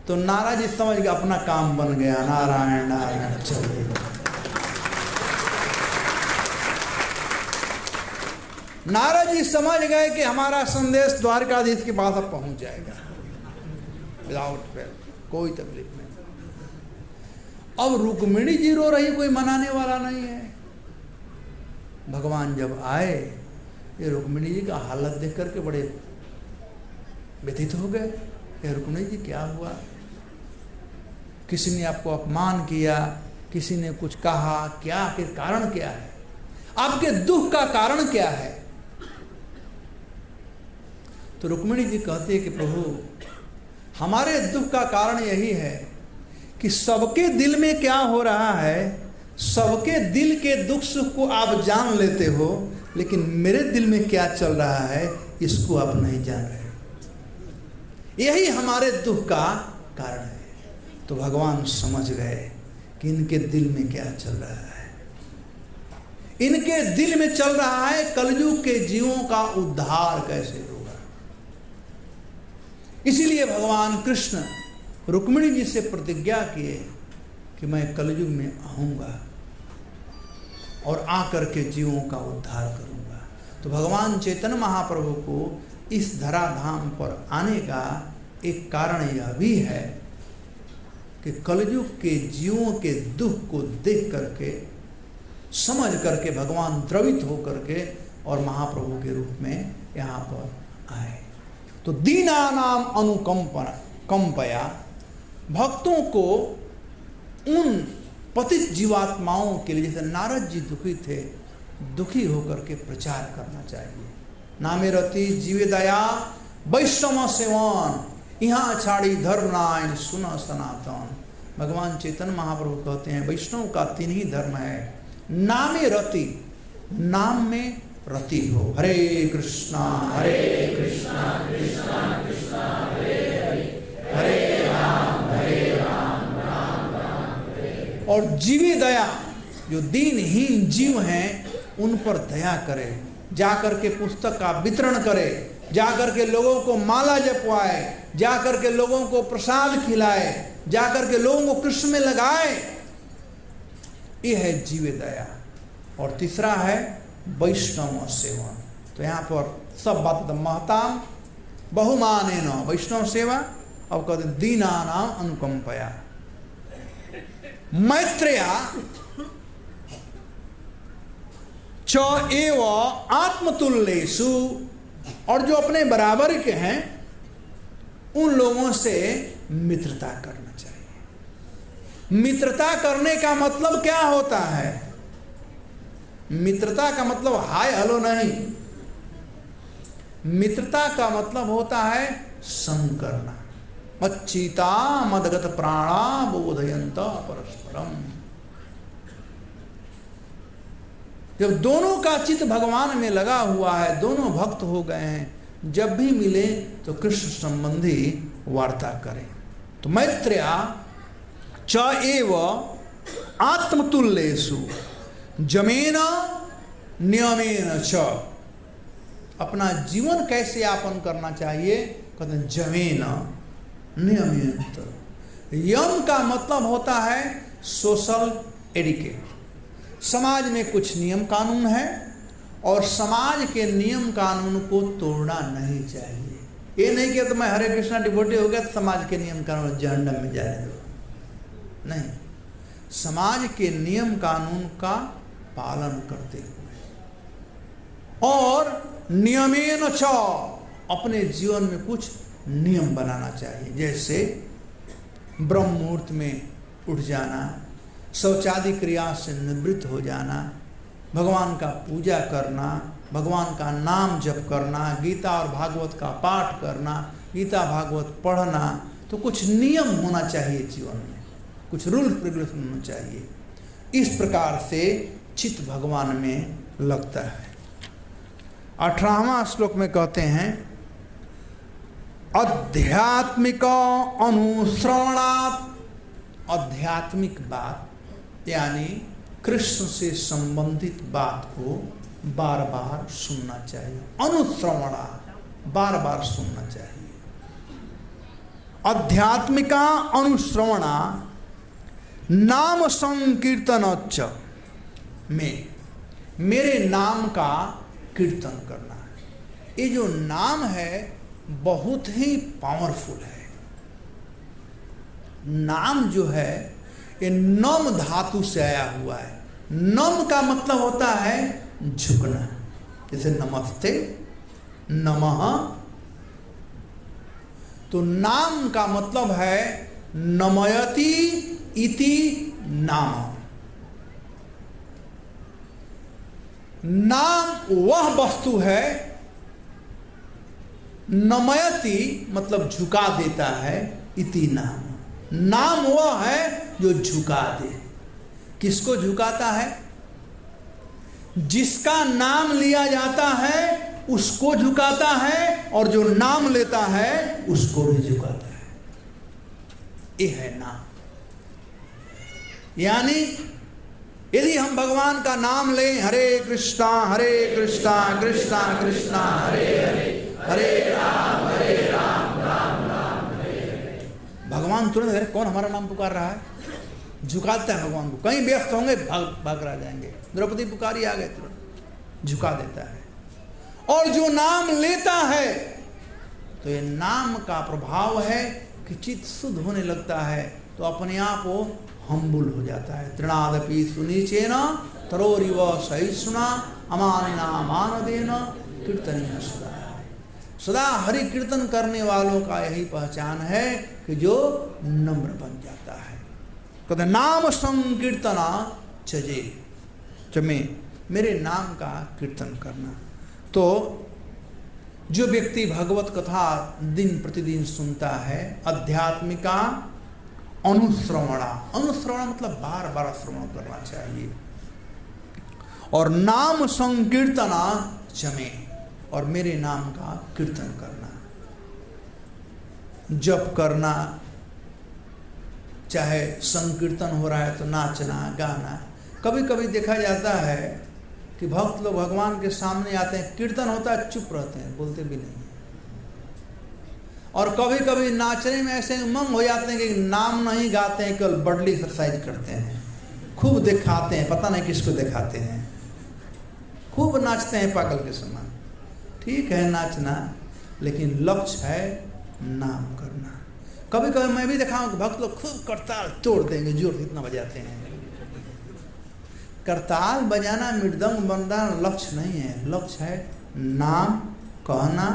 तो नारद जी समझ गए अपना काम बन गया, नारायण नारायण चले। नारद जी समझ गए कि हमारा संदेश द्वारकाधीश के पास अब पहुंच जाएगा विदाउट फेल, कोई तकलीफ नहीं। अब रुक्मिणी जी रो रही, कोई मनाने वाला नहीं है। भगवान जब आए, ये रुक्मिणी जी का हालत देख करके बड़े व्यथित हो गए। ये रुक्मिणी जी क्या हुआ? किसी ने आपको अपमान किया, किसी ने कुछ कहा, क्या आखिर कारण क्या है? आपके दुख का कारण क्या है? तो रुक्मिणी जी कहती है कि प्रभु, हमारे दुख का कारण यही है कि सबके दिल में क्या हो रहा है, सबके दिल के दुख सुख को आप जान लेते हो, लेकिन मेरे दिल में क्या चल रहा है इसको आप नहीं जान रहे। यही हमारे दुख का कारण है। तो भगवान समझ गए कि इनके दिल में क्या चल रहा है। इनके दिल में चल रहा है कलयुग के जीवों का उद्धार कैसे होगा। इसीलिए भगवान कृष्ण रुक्मिणी जी से प्रतिज्ञा किए कि मैं कलयुग में आऊंगा और आकर के जीवों का उद्धार करूंगा। तो भगवान चैतन्य महाप्रभु को इस धराधाम पर आने का एक कारण यह भी है कि कलयुग के जीवों के दुख को देख करके, समझ करके भगवान द्रवित हो करके और महाप्रभु के रूप में यहाँ पर आए। तो दीनानाम अनुकंपया, भक्तों को उन पतित जीवात्माओं के लिए, जैसे नारद जी दुखी थे, दुखी होकर के प्रचार करना चाहिए। नामे रति जीवे दया वैष्णव सेवन, यहाँ छाड़ी धर्म नाय सुन सनातन। भगवान चैतन्य महाप्रभु कहते हैं वैष्णव का 3 ही धर्म है। नामे रति, नाम में रति हो। हरे कृष्णा कृष्णा कृष्णा हरे हरे, हरे राम राम राम हरे। और जीवे दया, जो दीनहीन जीव हैं उन पर दया करे, जाकर के पुस्तक का वितरण करे, जाकर के लोगों को माला जपवाए, जाकर के लोगों को प्रसाद खिलाए, जाकर के लोगों को कृष्ण में लगाए। यह है जीवे दया। और तीसरा है वैष्णव सेवा। तो यहाँ पर सब बात महताम बहुमाने न वैष्णव सेवा। अब कहते हैं दीनानाम अनुकंपया मैत्रेया च एव आत्मतुल्येषु, और जो अपने बराबर के हैं उन लोगों से मित्रता करना चाहिए। मित्रता करने का मतलब क्या होता है? मित्रता का मतलब हाय हेलो नहीं। मित्रता का मतलब होता है संग करना। मच्चिता मदगत प्राणा बोधयंत परस्परम। जब दोनों का चित्त भगवान में लगा हुआ है, दोनों भक्त हो गए हैं, जब भी मिले तो कृष्ण संबंधी वार्ता करें। तो मैत्रेया च एव आत्मतुल्येषु जमेन नियमेन च। अपना जीवन कैसे यापन करना चाहिए? कहते हैं जमेन नियमेन। यम का मतलब होता है सोशल एडिकेट। समाज में कुछ नियम कानून है और समाज के नियम कानून को तोड़ना नहीं चाहिए। ये नहीं कि तो मैं हरे कृष्णा डिवोटी हो गया तो समाज के नियम कानून जहन्नम में जाने दो, नहीं। समाज के नियम कानून का पालन करते हुए और नियमेन च, अपने जीवन में कुछ नियम बनाना चाहिए। जैसे ब्रह्म मुहूर्त में उठ जाना, शौचादि क्रिया से निवृत्त हो जाना, भगवान का पूजा करना, भगवान का नाम जप करना, गीता और भागवत का पाठ करना, गीता भागवत पढ़ना। तो कुछ नियम होना चाहिए जीवन में, कुछ रूल रेगुलेशन होना चाहिए। इस प्रकार से चित्त भगवान में लगता है। 18वां श्लोक में कहते हैं आध्यात्मिक अनुश्रवणात्। आध्यात्मिक बात यानी कृष्ण से संबंधित बात को बार बार सुनना चाहिए। अनुश्रवणा, बार बार सुनना चाहिए। आध्यात्मिका अनुश्रवणा नाम संकीर्तनच्च में, मेरे नाम का कीर्तन करना। ये जो नाम है बहुत ही पावरफुल है। नाम जो है ये नम धातु से आया हुआ है। नम का मतलब होता है झुकना, जैसे नमस्ते, नमः। तो नाम का मतलब है नमयति इति नाम। नाम वह वस्तु है, नमयति मतलब झुका देता है, इति नाम। नाम वह है जो झुका दे। किसको झुकाता है? जिसका नाम लिया जाता है उसको झुकाता है, और जो नाम लेता है उसको भी झुकाता है। ये है नाम। यानी यदि हम भगवान का नाम लें, हरे कृष्णा कृष्णा कृष्णा हरे हरे, हरे राम राम राम हरे हरे, भगवान तुरंत अरे कौन हमारा नाम पुकार रहा है, झुकाता है भगवान को। कहीं व्यस्त होंगे भाग रह जाएंगे, द्रौपदी पुकारी आ गए, तुरंत झुका देता है। और जो नाम लेता है तो ये नाम का प्रभाव है कि चित्त शुद्ध होने लगता है, तो अपने आप वो हम्बुल हो जाता है। तृणादपि सुनीचेन तरोरिव सहिष्णुना अमानिना मानदेन कीर्तनीय सदा। सदा हरि कीर्तन करने वालों का यही पहचान है कि जो नम्र बन जाता है। कहते नाम संकीर्तना चजे, चमे, मेरे नाम का कीर्तन करना। तो जो व्यक्ति भगवत कथा दिन प्रतिदिन सुनता है, आध्यात्मिका अनुश्रवणा, अनुश्रवण मतलब बार बार श्रवण करना चाहिए। और नाम संकीर्तना चमे, और मेरे नाम का कीर्तन करना, जप करना, चाहे संकीर्तन हो रहा है तो नाचना गाना। कभी कभी देखा जाता है कि भक्त लोग भगवान के सामने आते हैं, कीर्तन होता है चुप रहते हैं, बोलते भी नहीं। और कभी कभी नाचने में ऐसे उमंग हो जाते हैं कि नाम नहीं गाते हैं, केवल बॉडी एक्सरसाइज करते हैं, खूब दिखाते हैं, पता नहीं किसको दिखाते हैं, खूब नाचते हैं पागल के समान। ठीक है नाचना, लेकिन लक्ष्य है नाम करना। कभी कभी मैं भी देखा हूं कि भक्त लोग खूब करताल तोड़ देंगे, जोर से इतना बजाते हैं। करताल बजाना, मृदंग बजाना लक्ष्य नहीं है। लक्ष्य है नाम कहना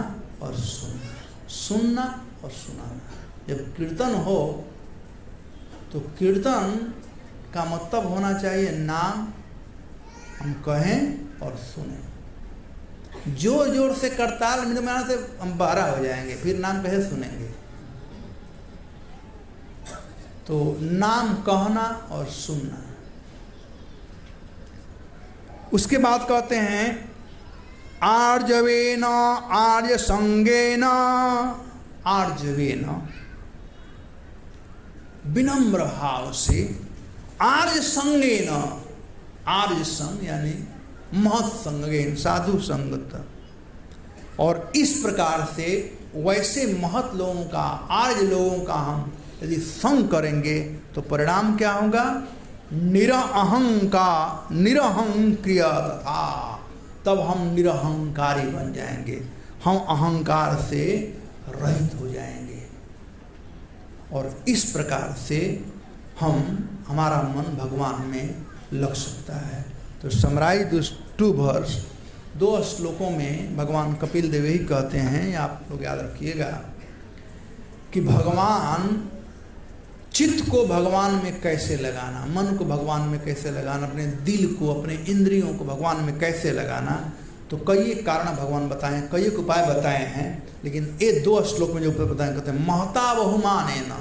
और सुनना, सुनना और सुनाना। जब कीर्तन हो तो कीर्तन का मतलब होना चाहिए नाम हम कहें और सुने। जोर जोर से करताल मृदंग से हम बहरा हो जाएंगे, फिर नाम कैसे सुनेंगे। तो नाम कहना और सुनना। उसके बाद कहते हैं आर्जवेन आर्य संगेन, आर्जवेन विनम्र भाव से, आर्य संगेन, आर्य संग यानी महत संगेन साधु संगत। और इस प्रकार से वैसे महत लोगों का, आर्य लोगों का हम यदि संग करेंगे तो परिणाम क्या होगा? निरहंक्रिय तथा, तब हम निरहंकारी बन जाएंगे, हम अहंकार से रहित हो जाएंगे। और इस प्रकार से हमारा मन भगवान में लग सकता है। तो समराइज 2 वर्स, 2 श्लोकों में भगवान कपिल देव ही कहते हैं, आप लोग याद रखिएगा, कि भगवान, चित्त को भगवान में कैसे लगाना, मन को भगवान में कैसे लगाना, अपने दिल को, अपने इंद्रियों को भगवान में कैसे लगाना। तो कई कारण भगवान बताए, कई उपाय बताए हैं, लेकिन ये 2 श्लोक में जो उपाय बताए कहते हैं महता बहुमानेन,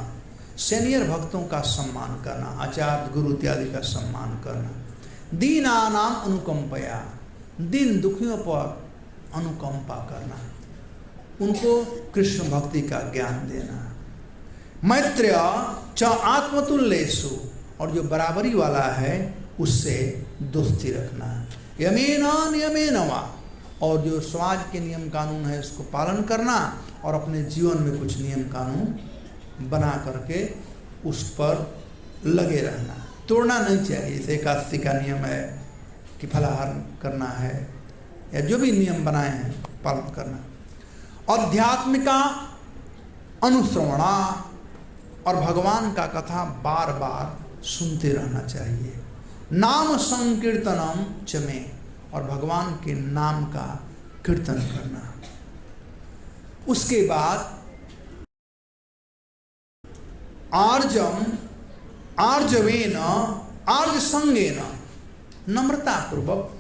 सीनियर भक्तों का सम्मान करना, आचार्य गुरु इत्यादि का सम्मान करना, दीनानाम अनुकंपया, दीन दुखियों पर अनुकंपा करना, उनको कृष्ण भक्ति का ज्ञान देना, मैत्र्य च आत्मतुल्येषु, और जो बराबरी वाला है उससे दोस्ती रखना। यमेन नियमेन वा, और जो समाज के नियम कानून है उसको पालन करना, और अपने जीवन में कुछ नियम कानून बना करके उस पर लगे रहना, तोड़ना नहीं चाहिए। जैसे एकादशी का नियम है कि फलाहार करना है, या जो भी नियम बनाए हैं पालन करना। आध्यात्मिका अनुश्रवणा, और भगवान का कथा बार बार सुनते रहना चाहिए। नाम संकीर्तनम चमे, और भगवान के नाम का कीर्तन करना। उसके बाद आर्जम आर्जवेन आर्ज संगेन, नम्रता पूर्वक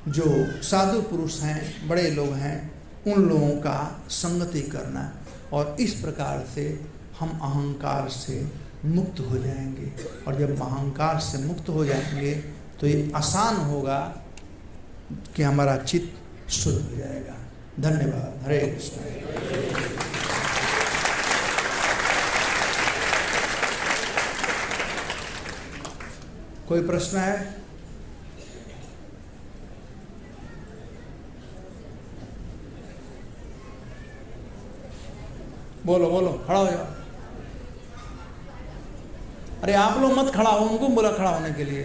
जो साधु पुरुष हैं, बड़े लोग हैं, उन लोगों का संगति करना। और इस प्रकार से हम अहंकार से मुक्त हो जाएंगे। और जब अहंकार से मुक्त हो जाएंगे तो ये आसान होगा कि हमारा चित्त शुद्ध हो जाएगा। धन्यवाद। हरे कृष्ण। कोई प्रश्न है? बोलो बोलो, खड़ा हो जाओ। अरे आप लोग मत खड़ा हो, उनको बोला खड़ा होने के लिए।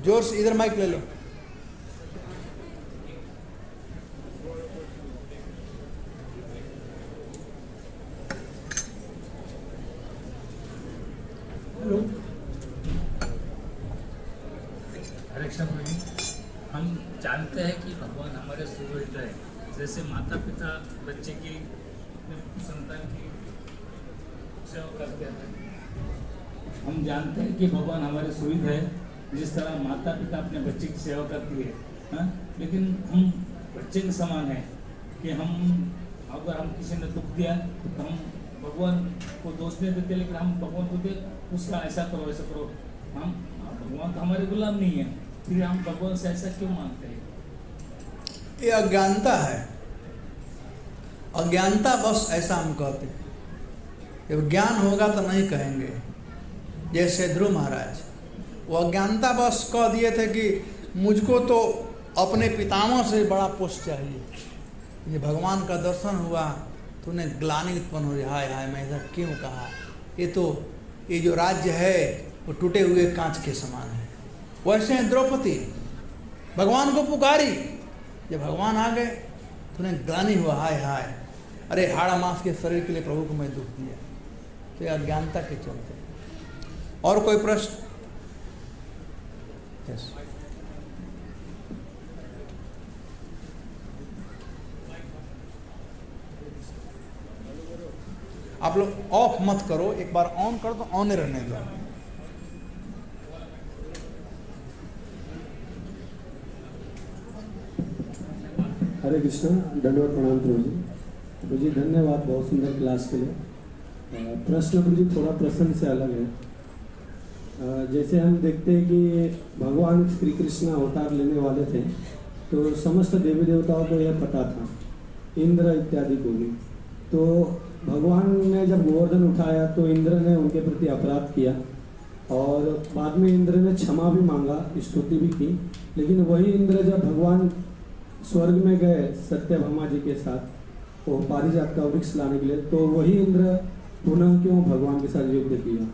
जोर से इधर माइक ले लो। हरे कृष्ण प्रभु जी, हम जानते हैं कि भगवान हमारे सुहृद है। जैसे माता पिता बच्चे की, संतान की सेवा करते हैं, हम जानते हैं कि भगवान हमारे सुहृद है। जिस तरह माता पिता अपने बच्चे की सेवा करती है, हाँ? लेकिन हम बच्चे के समान हैं कि हम अगर हम किसी ने दुख दिया तो हम भगवान को दोष नहीं देते, लेकिन हम भगवान को दे उसका ऐसा करो ऐसा करो। हम भगवान तो हमारे गुलाम नहीं है, फिर हम भगवान से ऐसा क्यों मानते हैं? ये अज्ञानता है। अज्ञानता बस ऐसा हम कहते हैं। जब ज्ञान होगा तो नहीं कहेंगे। जैसे ध्रुव महाराज, वो अज्ञानता बस कह दिए थे कि मुझको तो अपने पितामह से बड़ा पुष्ट चाहिए। ये भगवान का दर्शन हुआ तो उन्हें ग्लानि उत्पन्न हो, हाय हाय मैं ऐसा क्यों कहा। ये जो राज्य है वो टूटे हुए कांच के समान है। वैसे हैं द्रौपदी, भगवान को पुकारी, जब भगवान आ गए तो उन्हें ग्लानि हुआ, हाय हाय अरे हाड़ा मांस के शरीर के लिए प्रभु को मैं दुख दिया। तो यह अज्ञानता के चलते। और कोई प्रश्न? yes. आप लोग ऑफ मत करो, एक बार ऑन कर दो, ऑन रहने दो। हरे कृष्ण, दंडवत प्रणाम प्रभु जी। प्रभु जी धन्यवाद बहुत सुंदर क्लास के लिए। प्रश्न प्रभु जी थोड़ा प्रश्न से अलग है। जैसे हम देखते हैं कि भगवान श्री कृष्ण अवतार लेने वाले थे तो समस्त देवी देवताओं को यह पता था, इंद्र इत्यादि को भी। तो भगवान ने जब गोवर्धन उठाया तो इंद्र ने उनके प्रति अपराध किया और बाद में इंद्र ने क्षमा भी मांगा, स्तुति भी की। लेकिन वही इंद्र जब भगवान स्वर्ग में गए सत्यभामा जी के साथ वो पारिजात का वृक्ष लाने के लिए, तो वही इंद्र पुनः क्यों भगवान के साथ युद्ध किया?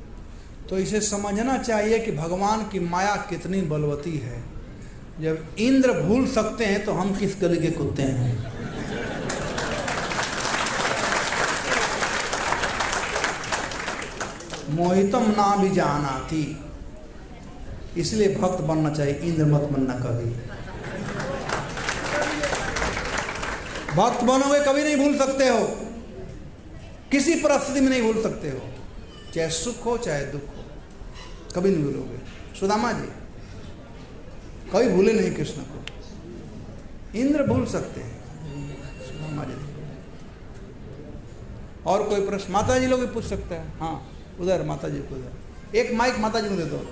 तो इसे समझना चाहिए कि भगवान की माया कितनी बलवती है। जब इंद्र भूल सकते हैं तो हम किस गली के कुत्ते हैं। मोहितम ना भी जानाति, इसलिए भक्त बनना चाहिए, इंद्र मत बनना कभी। भक्त बनोगे कभी नहीं भूल सकते हो, किसी परिस्थिति में नहीं भूल सकते हो, चाहे सुख हो चाहे दुख हो, कभी नहीं भूलोगे। सुदामा जी कभी भूले नहीं कृष्ण को, इंद्र भूल सकते हैं, सुदामा जी। और कोई प्रश्न? माता जी लोग भी पूछ सकते हैं। हाँ उधर माता जी को, उधर एक माइक माता जी को दे दो।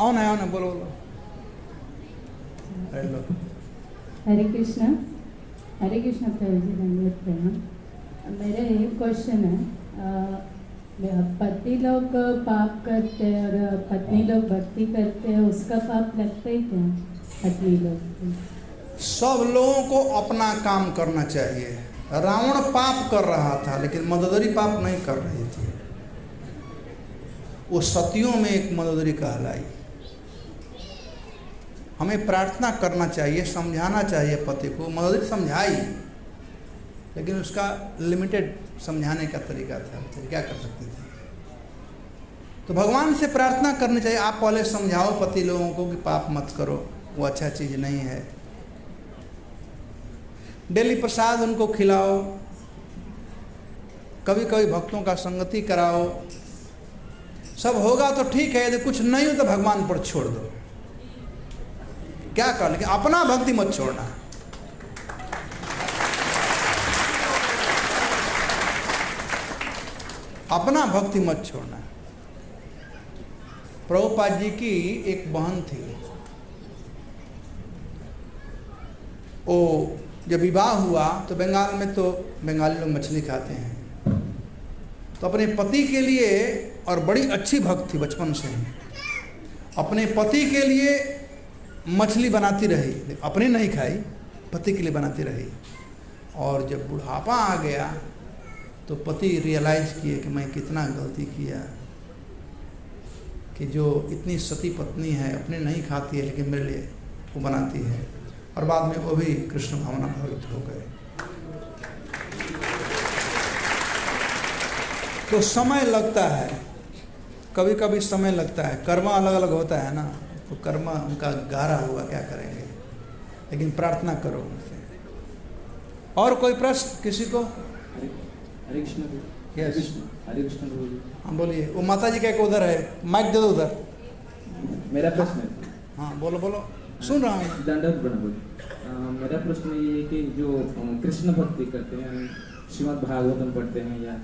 ऑन है, बोलो बोलो। हेलो। हरे कृष्णा प्रभु जी, धन्यवाद प्रणाम। मेरा एक क्वेश्चन है, पति लोग पाप करते हैं और पत्नी लोग भक्ति करते हैं, उसका पाप लगता है क्या पत्नी लोग? सब लोगों को अपना काम करना चाहिए। रावण पाप कर रहा था लेकिन मंदोदरी पाप नहीं कर रही थी। वो सतियों में एक मंदोदरी कहलाई। हमें प्रार्थना करना चाहिए, समझाना चाहिए पति को। मंदोदरी समझाई लेकिन उसका लिमिटेड समझाने का तरीका था, तो क्या कर सकते थे। तो भगवान से प्रार्थना करनी चाहिए, आप पहले समझाओ पति लोगों को कि पाप मत करो, वो अच्छा चीज़ नहीं है। डेली प्रसाद उनको खिलाओ, कभी कभी भक्तों का संगति कराओ, सब होगा तो ठीक है, यदि कुछ नहीं हो तो भगवान पर छोड़ दो। क्या कर, लेकिन अपना भक्ति मत छोड़ना। अपना भक्ति मत छोड़ना। प्रभुपाद जी की एक बहन थी, वो जब विवाह हुआ तो बंगाल में तो बंगाली लोग मछली खाते हैं, तो अपने पति के लिए, और बड़ी अच्छी भक्त थी बचपन से ही, अपने पति के लिए मछली बनाती रही, अपनी नहीं खाई, पति के लिए बनाती रही। और जब बुढ़ापा आ गया तो पति रियलाइज़ किए कि मैं कितना गलती किया, कि जो इतनी सती पत्नी है, अपने नहीं खाती है लेकिन मेरे लिए वो बनाती है। और बाद में वो भी कृष्ण भावना भावित हो गए। तो समय लगता है, कभी कभी समय लगता है, कर्म अलग अलग होता है ना, तो कर्म उनका गहरा हुआ, क्या करेंगे, लेकिन प्रार्थना करो उनसे। और कोई प्रश्न किसी को? हरे कृष्ण। यस, हरे कृष्ण प्रभु जी। हाँ बोलिए। वो माता जी का एक उधर है, माइक दे दो उधर। मेरा प्रश्न है। हाँ बोलो बोलो, सुन रहा हूँ। दंडवत प्रणाम। मेरा प्रश्न ये है कि जो कृष्ण भक्ति करते हैं, श्रीमद् भागवतम पढ़ते हैं या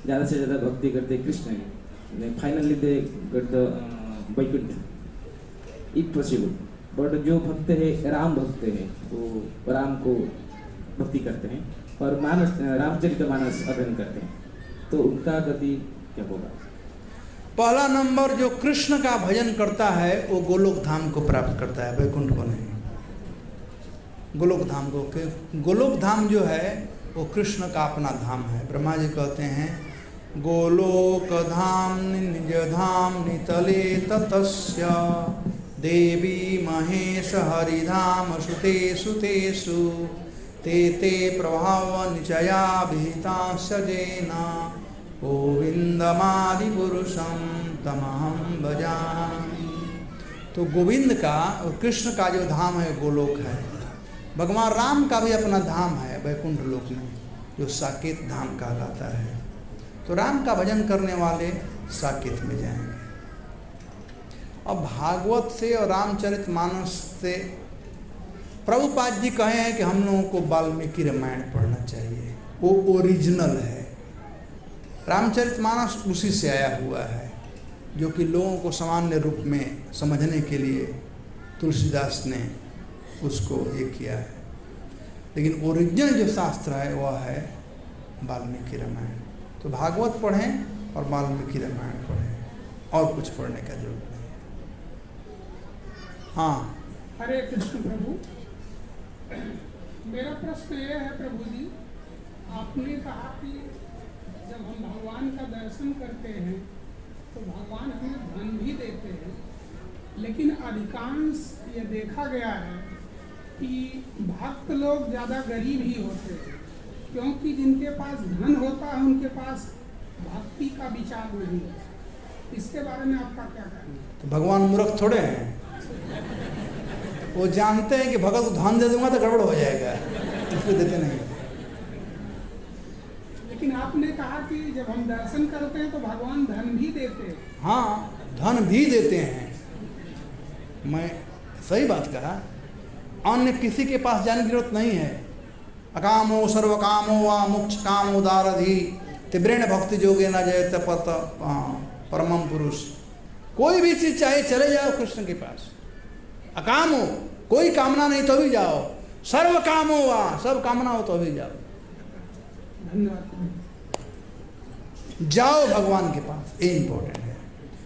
ज़्यादा से ज़्यादा भक्ति करते हैं कृष्ण की, finally they get the Vaikuntha if possible. But जो भक्त है, राम भक्त है, वो राम को भक्ति करते हैं और रामचरितमानस अध्ययन करते हैं, तो उनका गति क्या होगा? पहला नंबर, जो कृष्ण का भजन करता है वो गोलोक धाम को प्राप्त करता है, वैकुंठ को नहीं। गोलोक धाम को, गोलोक धाम जो है वो कृष्ण का अपना धाम है। ब्रह्मा जी कहते हैं गोलोक धाम निज धाम नितले ततस्य देवी महेश हरिधाम सुतेषु तेषु ते ते प्रभाव निचया विहिता सजेना गोविंदमादि पुरुषम तमहम भजामि। तो गोविंद का और कृष्ण का जो धाम है गोलोक है। भगवान राम का भी अपना धाम है वैकुंठ लोक में, जो साकेत धाम कहलाता है। तो राम का भजन करने वाले साकेत में जाएंगे। अब भागवत से और रामचरितमानस से प्रभुपाद जी कहे हैं कि हम लोगों को वाल्मीकि रामायण पढ़ना चाहिए, वो ओरिजिनल है। रामचरितमानस उसी से आया हुआ है, जो कि लोगों को सामान्य रूप में समझने के लिए तुलसीदास ने उसको ये किया है। लेकिन ओरिजिनल जो शास्त्र है वह है वाल्मीकि रामायण। तो भागवत पढ़ें और वाल्मीकि रामायण पढ़ें, और कुछ पढ़ने का जरूरत नहीं। हाँ, हरे कृष्ण प्रभु। मेरा प्रश्न ये है प्रभु जी, आपने कहा कि जब हम भगवान का दर्शन करते हैं तो भगवान हमें धन भी देते हैं, लेकिन अधिकांश ये देखा गया है कि भक्त लोग ज़्यादा गरीब ही होते हैं, क्योंकि जिनके पास धन होता है उनके पास भक्ति का विचार नहीं है। इसके बारे में आपका क्या कहना है? तो भगवान मूर्ख थोड़े हैं, वो जानते हैं कि भगत को धन दे दूंगा तो गड़बड़ हो जाएगा, इसलिए देते नहीं। लेकिन आपने कहा कि जब हम दर्शन करते हैं तो भगवान धन भी देते हैं। हाँ, धन भी देते हैं, मैं सही बात कहा। अन्य किसी के पास जाने की जरूरत नहीं है। अकामो सर्वकामो वा मोक्ष काम उदारधि तीव्रेण भक्ति जोगे न जयत परमम पुरुष। कोई भी चीज चाहे चले जाओ कृष्ण के पास, अकाम हो, कोई कामना नहीं तो भी जाओ, सर्व काम हो वहां, सब कामना हो तो भी जाओ, धन्यवाद। जाओ भगवान के पास, ये इंपॉर्टेंट है।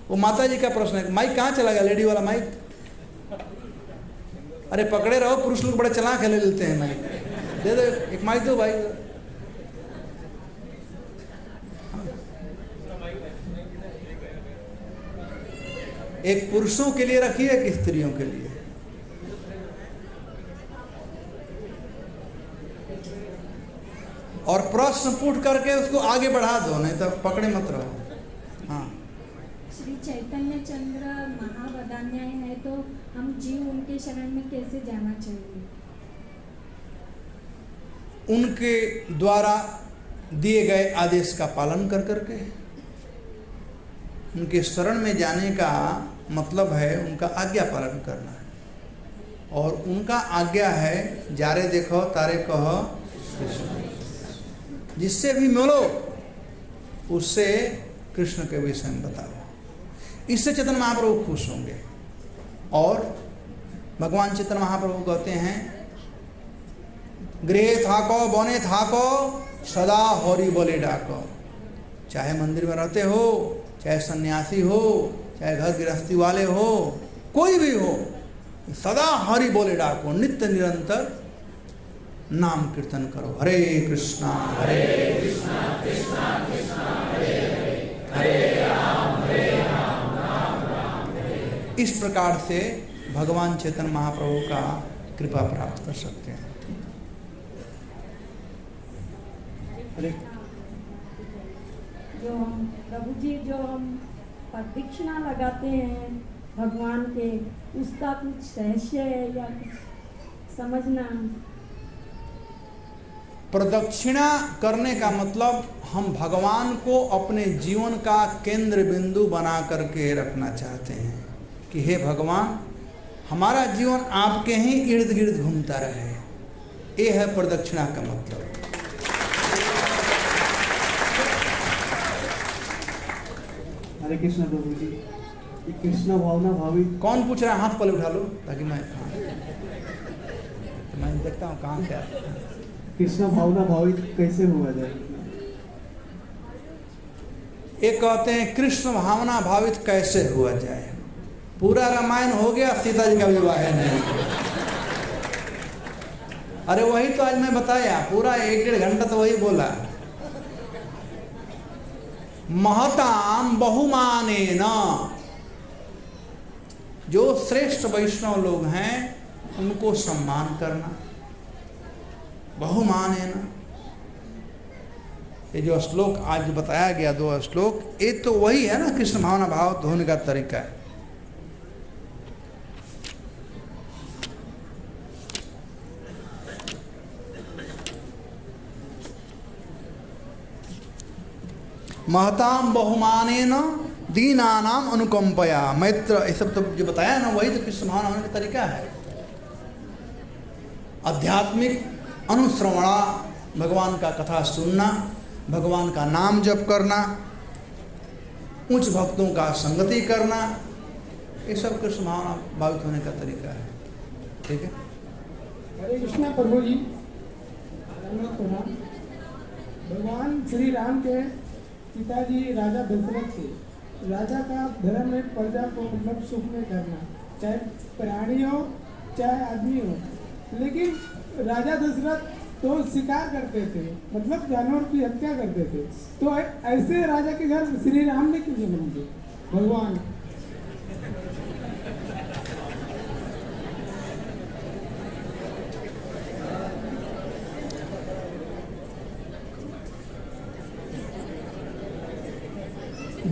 वो माता जी का प्रश्न है, माइक कहाँ चला गया, लेडी वाला माइक? अरे पकड़े रहो, पुरुष लोग बड़े चलाक है, ले लेते हैं माइक। दे दो एक माइक, दो भाई। एक पुरुषों के लिए रखिए, एक स्त्रियों के लिए। और प्रश्न पूछ करके उसको आगे बढ़ा दो, नहीं तो पकड़े मत रहो। हाँ, श्री चैतन्य चंद्र महावदान्याय है, तो हम जीव उनके शरण में कैसे जाना चाहिए? उनके द्वारा दिए गए आदेश का पालन कर करके। उनके शरण में जाने का मतलब है उनका आज्ञा पालन करना है, और उनका आज्ञा है जारे देखो तारे कहो कृष्ण। जिससे भी मिलो उससे कृष्ण के विषय में बताओ। इससे चैतन्य महाप्रभु खुश होंगे। और भगवान चैतन्य महाप्रभु कहते हैं, गृहे थाको बने थाको सदा हरि बोले डाको। चाहे मंदिर में रहते हो, चाहे सन्यासी हो, चाहे घर गृहस्थी वाले हो, कोई भी हो, सदा हरि बोले डाको, नित्य निरंतर नाम कीर्तन करो। हरे कृष्णा कृष्णा कृष्णा हरे हरे, हरे राम राम राम हरे। इस प्रकार से भगवान चैतन्य महाप्रभु का कृपा प्राप्त कर सकते हैं। जो हम प्रभु जी, जो हम प्रदक्षिणा लगाते हैं भगवान के, उसका कुछ रहस्य है या कुछ समझना? प्रदक्षिणा करने का मतलब हम भगवान को अपने जीवन का केंद्र बिंदु बना करके रखना चाहते हैं कि हे भगवान, हमारा जीवन आपके ही इर्द गिर्द घूमता रहे। ये है प्रदक्षिणा का मतलब। हरे कृष्ण प्रभु जी, ये कृष्ण भावना भावित। कौन पूछ रहा है? हाथ पहले उठा लो ताकि मैं देखता हूँ कहाँ क्या। कृष्ण भावना भावित कैसे हुआ जाए? एक कहते हैं कृष्ण भावना भावित कैसे हुआ जाए। पूरा रामायण हो गया, सीता जी का विवाह नहीं। अरे वही तो आज मैं बताया, पूरा 1-1.5 घंटा तो वही बोला। महताम बहुमानेन, जो श्रेष्ठ वैष्णव लोग हैं उनको सम्मान करना। बहुमानेन, ये जो श्लोक आज बताया गया 2 श्लोक, ये तो वही है ना कृष्ण भावना भाव होने का तरीका है। महताम बहुमानेन दीनानाम अनुकंपया। मैत्र, ये सब तो जो बताया ना वही तो कृष्ण भावना होने का तरीका है। आध्यात्मिक अनुश्रवणा, भगवान का कथा सुनना, भगवान का नाम जप करना, उच्च भक्तों का संगति करना, ये सब कृष्ण भावना भावित होने का तरीका है। ठीक है। हरे कृष्णा प्रभु जी, भगवान श्री राम के पिताजी राजा दशरथ थे। राजा का धर्म है प्रजा को मतलब सुख में करना, चाहे प्राणी हो चाहे आदमी हो। लेकिन राजा दशरथ तो शिकार करते थे, मतलब जानवर की हत्या करते थे। तो ऐसे राजा के घर श्री राम ने क्यों जन्म दिया भगवान?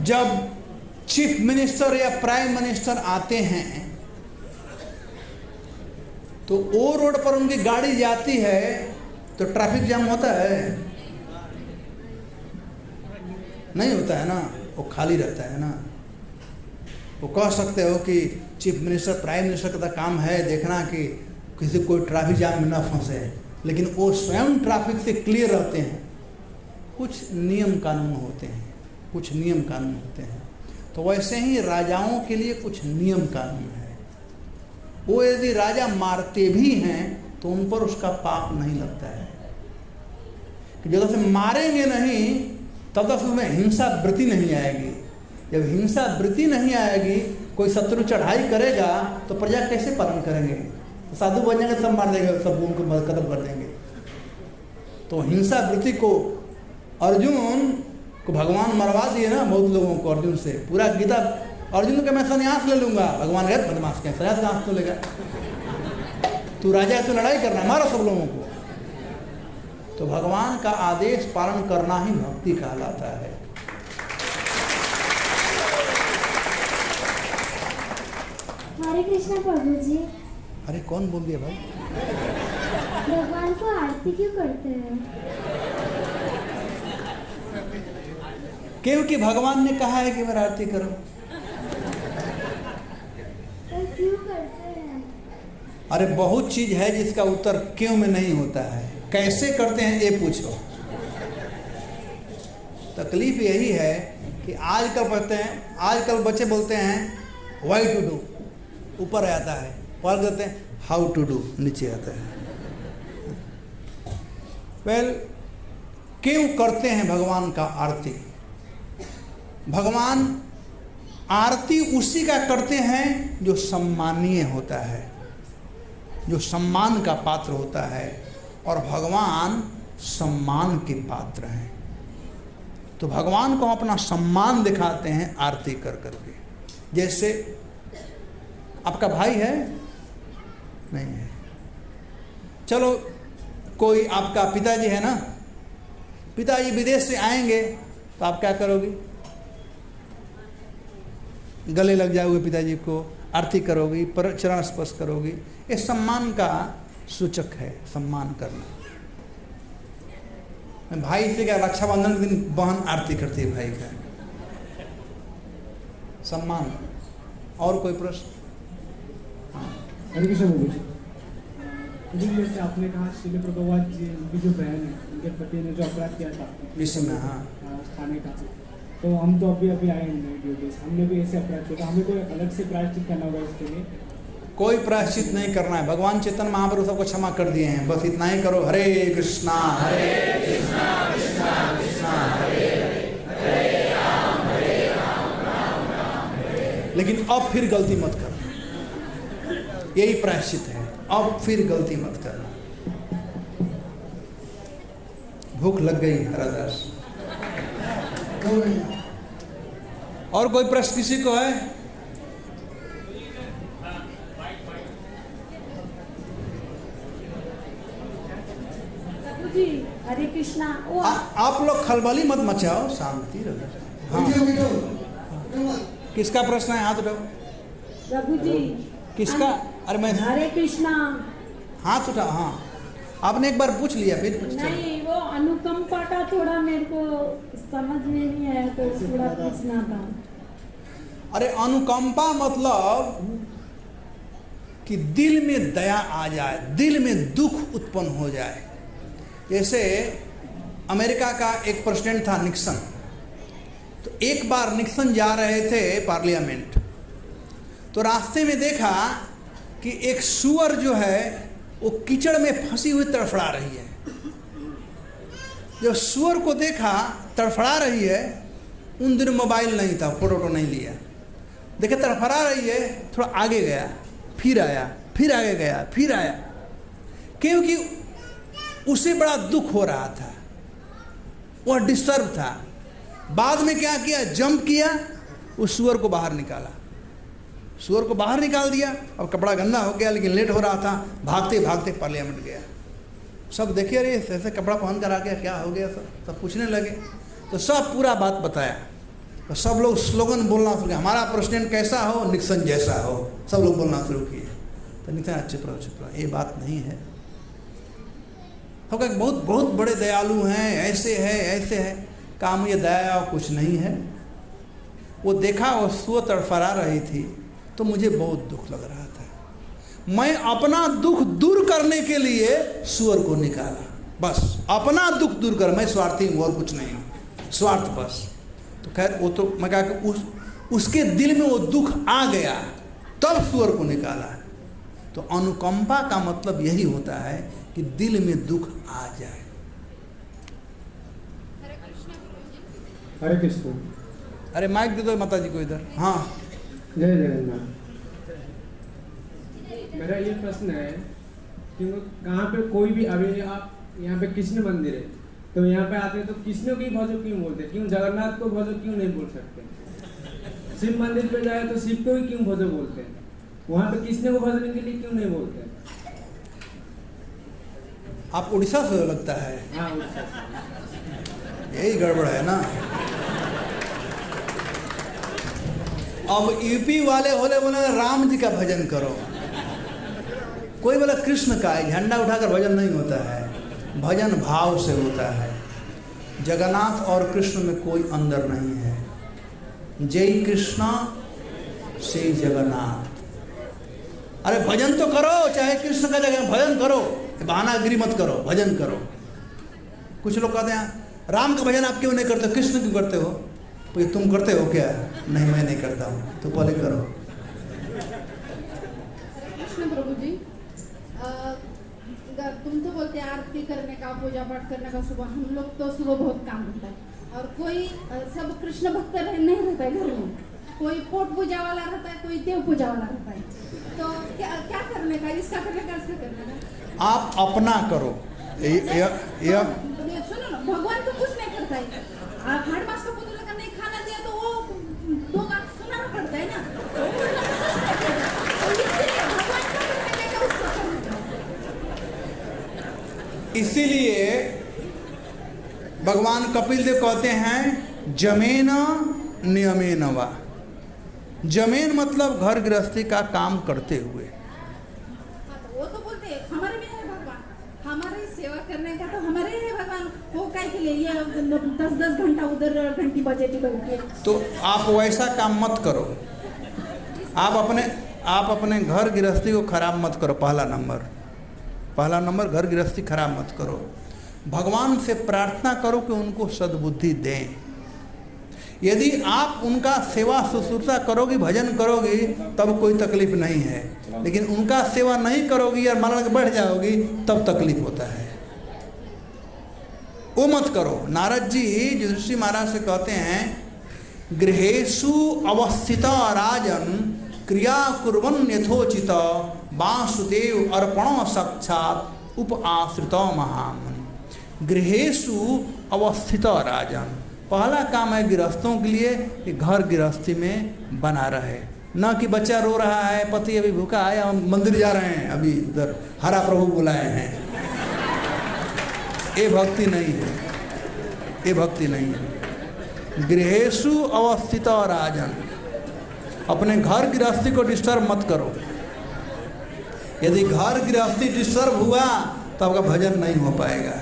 जब चीफ मिनिस्टर या प्राइम मिनिस्टर आते हैं तो वो रोड पर उनकी गाड़ी जाती है तो ट्रैफिक जाम होता है? नहीं होता है ना, वो खाली रहता है ना। वो कह सकते हो कि चीफ मिनिस्टर प्राइम मिनिस्टर का काम है देखना कि किसी को कोई ट्रैफिक जाम में न फंसे, लेकिन वो स्वयं ट्रैफिक से क्लियर रहते हैं। कुछ नियम कानून होते हैं, कुछ नियम कानून होते हैं। तो तो वैसे ही राजाओं के लिए कुछ नियम कानून है। वो यदि राजा मारते भी हैं तो उन पर उसका पाप नहीं लगता है, कि जब से मारेंगे नहीं तब तक उसमें हिंसा वृत्ति नहीं आएगी। जब हिंसा वृत्ति नहीं आएगी, कोई शत्रु चढ़ाई करेगा तो प्रजा कैसे पालन करेंगे? तो साधु बन जाएंगे, सब मार देंगे, सब उनको खत्म कर देंगे। तो हिंसा वृत्ति को अर्जुन को भगवान मरवा दिए ना बहुत लोगों को। अर्जुन से पूरा गीता, अर्जुन के मैं संन्यास ले लूंगा, भगवान गए बदमाश के संन्यास कहाँ तो लेगा? तू राजा है तो लड़ाई करना, मारो सब लोगों को। तो भगवान का आदेश पालन करना ही भक्ति कहलाता है। हरे कृष्णा प्रभु जी। अरे कौन बोल दिया भाई? भगवान को आरती क्यों करते हैं? क्योंकि भगवान ने कहा है कि मेरा आरती करो। तो क्यों करते हैं? अरे बहुत चीज है जिसका उत्तर क्यों में नहीं होता है, कैसे करते हैं ये पूछो। तकलीफ यही है कि आजकल बच्चे बोलते हैं व्हाई टू डू, ऊपर आता है, पढ़ देते हैं हाउ टू डू, नीचे आता है। क्यों करते हैं भगवान का आरती? भगवान आरती उसी का करते हैं जो सम्मानीय होता है, जो सम्मान का पात्र होता है, और भगवान सम्मान के पात्र हैं। तो भगवान को अपना सम्मान दिखाते हैं आरती कर करके। जैसे आपका भाई है? नहीं है। चलो कोई आपका पिताजी है ना, पिताजी विदेश से आएंगे तो आप क्या करोगे? गले लग जाओगे पिताजी को, आरती करोगी, पर चरण स्पर्श करोगी। ये सम्मान का सूचक है, सम्मान करना। भाई से क्या, रक्षाबंधन के दिन बहन आरती करती है भाई का, सम्मान। और कोई प्रश्न? हरे कृष्ण प्रभु जी, जैसे आपने कहा श्रील प्रभुपाद जी की जो बहन है, उनके पति ने जो अपराध किया था इसमें, हाँ, खाने का, तो हम तो अभी आए हैं ड्यूटी, हमने भी ऐसे अपराध किया, हमें कोई अलग से प्रायश्चित करना होगा इसके लिए? कोई प्रायश्चित नहीं करना है। भगवान चेतन महाप्रभु सबको क्षमा कर दिए हैं, बस इतना ही करो। हरे कृष्णा कृष्णा कृष्णा हरे हरे राम राम राम हरे। लेकिन अब फिर गलती मत करना, यही प्रायश्चित है। अब फिर गलती मत करना। भूख लग गई हरदास। और कोई प्रश्न किसी को है? प्रभु जी हरे कृष्णा। आप लोग खलबली मत मचाओ, शांति रहो। हाँ। किसका प्रश्न है? हाथ उठाओ। प्रभु जी किसका? अरे मैं, हरे कृष्णा। हाथ उठाओ। हाँ, आपने एक बार पूछ लिया, फिर पूछ। नहीं, वो अनुकंपा का थोड़ा मेरे को समझ में नहीं आया, तो थोड़ा पूछना था। अरे अनुकंपा मतलब कि दिल में दया आ जाए, दिल में दुख उत्पन्न हो जाए। जैसे अमेरिका का एक प्रेसिडेंट था निक्सन, तो एक बार निक्सन जा रहे थे पार्लियामेंट, तो रास्ते में देखा कि एक सूअर जो है वो कीचड़ में फंसी हुई तड़फड़ा रही है। जब सूअर को देखा तड़फड़ा रही है, उन दिनों मोबाइल नहीं था, फोटो नहीं लिया, देखे तड़फड़ा रही है, थोड़ा आगे गया, फिर आया, फिर आगे गया, फिर आया, क्योंकि उसे बड़ा दुख हो रहा था, वह डिस्टर्ब था। बाद में क्या किया? जंप किया, उस सूअर को बाहर निकाला, सूअर को बाहर निकाल दिया। अब कपड़ा गंदा हो गया, लेकिन लेट हो रहा था, भागते भागते पार्लियामेंट गया। सब देखिए, अरे ऐसे कपड़ा पहन कर आ गया, क्या हो गया? सब पूछने लगे, तो सब पूरा बात बताया। तो सब लोग स्लोगन बोलना शुरू किया, हमारा प्रेसिडेंट कैसा हो? निक्सन जैसा हो। सब लोग बोलना शुरू किए। तो निक्सन चुप रहो, ये बात नहीं है। तो बहुत बहुत बड़े दयालु हैं, ऐसे है ऐसे है। कहा मुझे दया कुछ नहीं है। वो देखा वो सूअर तड़फड़ा रही थी, तो मुझे बहुत दुख लग रहा था। मैं अपना दुख दूर करने के लिए सूअर को निकाला, बस अपना दुख दूर कर। मैं स्वार्थी हूँ और कुछ नहीं हूँ, स्वार्थ बस। तो खैर वो तो मैं कहा कि उसके दिल में वो दुख आ गया, तब सूअर को निकाला। तो अनुकंपा का मतलब यही होता है कि दिल में दुख आ जाए। हरे कृष्ण। अरे माइक दे दो माता जी को इधर। हाँ, जय जगन्नाथ। मेरा ये प्रश्न है कि कहाँ पे कोई भी, अभी आप यहाँ पे कृष्ण मंदिर है तो यहाँ पे आते हैं तो कृष्ण की भजो क्यों बोलते हैं, क्यों जगन्नाथ को भजो क्यों नहीं बोल सकते? शिव मंदिर पे जाए तो शिव को ही क्यों भजो बोलते हैं, वहाँ पे कृष्ण को भजने के लिए क्यों नहीं बोलते? आप उड़ीसा से लगता है। हाँ, उड़ीसा। यही गड़बड़ है ना। अब यूपी वाले बोले राम जी का भजन करो, कोई बोला कृष्ण का। झंडा उठाकर भजन नहीं होता है, भजन भाव से होता है। जगन्नाथ और कृष्ण में कोई अंदर नहीं है। जय कृष्णा से जगन्नाथ। अरे भजन तो करो, चाहे कृष्ण का जगह भजन करो, बहानागिरी मत करो, भजन करो। कुछ लोग कहते हैं राम का भजन आप क्यों नहीं करते, कृष्ण क्यों करते हो? तो तुम करते हो क्या? नहीं, मैं नहीं करता हूँ। तो पहले करो। कृष्ण प्रभु जी, तुम तो बोलते हैं आरती करने का, पूजा पाठ करने का सुबह, हम लोग तो सुबह बहुत काम होता है और कोई सब कृष्ण भक्त नहीं रहता है घर में, कोई पोट पूजा वाला रहता है, कोई देव पूजा वाला रहता है। तो क्या करने का, इसका करने का, इसका करने का? आप अपना करो। सुनो ना, भगवान तो कुछ नहीं करता है। हाड़ मास का पुतला का नहीं खाना दिया तो वो 2 बात सुनाना पड़ता है ना। इसीलिए भगवान कपिल देव कहते हैं जमेन नियमेन वा। जमेन मतलब घर गृहस्थी का काम करते हुए। वो तो बोलते हैं हमारे में है भगवान, हमारी सेवा करने का तो हमारे है भगवान। वो काय के लिए ये 10-10 घंटा उधर घंटी बजेती बनती है। तो आप वैसा काम मत करो। आप अपने घर गृहस्थी को खराब मत करो। पहला नंबर घर गृहस्थी खराब मत करो। भगवान से प्रार्थना करो कि उनको सद्बुद्धि दें। यदि आप उनका सेवा शुश्रूषा करोगी, भजन करोगी, तब कोई तकलीफ नहीं है। लेकिन उनका सेवा नहीं करोगी और मरण के बैठ जाओगी, तब तकलीफ होता है। वो मत करो। नारद जी युधिष्ठिर महाराज से कहते हैं गृहेषु अवस्थित राजन क्रिया कुर्वन् यथोचित वासुदेव अर्पण साक्षात उप आश्रित महामुनि। गृहेषु अवस्थित राजन, पहला काम है गृहस्थों के लिए कि घर गृहस्थी में बना रहे, न कि बच्चा रो रहा है, पति अभी भूखा है, हम मंदिर जा रहे हैं, अभी उधर हरा प्रभु बुलाए हैं। ये भक्ति नहीं है, ये भक्ति नहीं है। गृहेषु अवस्थित राजन, अपने घर गृहस्थी को डिस्टर्ब मत करो। यदि घर गृहस्थी डिस्टर्ब हुआ तो आपका भजन नहीं हो पाएगा।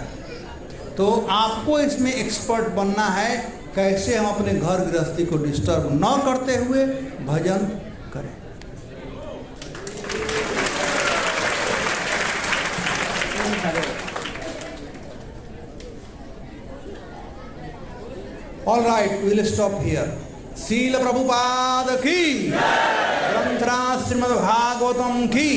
तो आपको इसमें एक्सपर्ट बनना है, कैसे हम अपने घर गृहस्थी को डिस्टर्ब न करते हुए भजन करें। All right, we will stop here. शील प्रभुपाद की, ग्रंथराज श्रीमद् भागवतम की।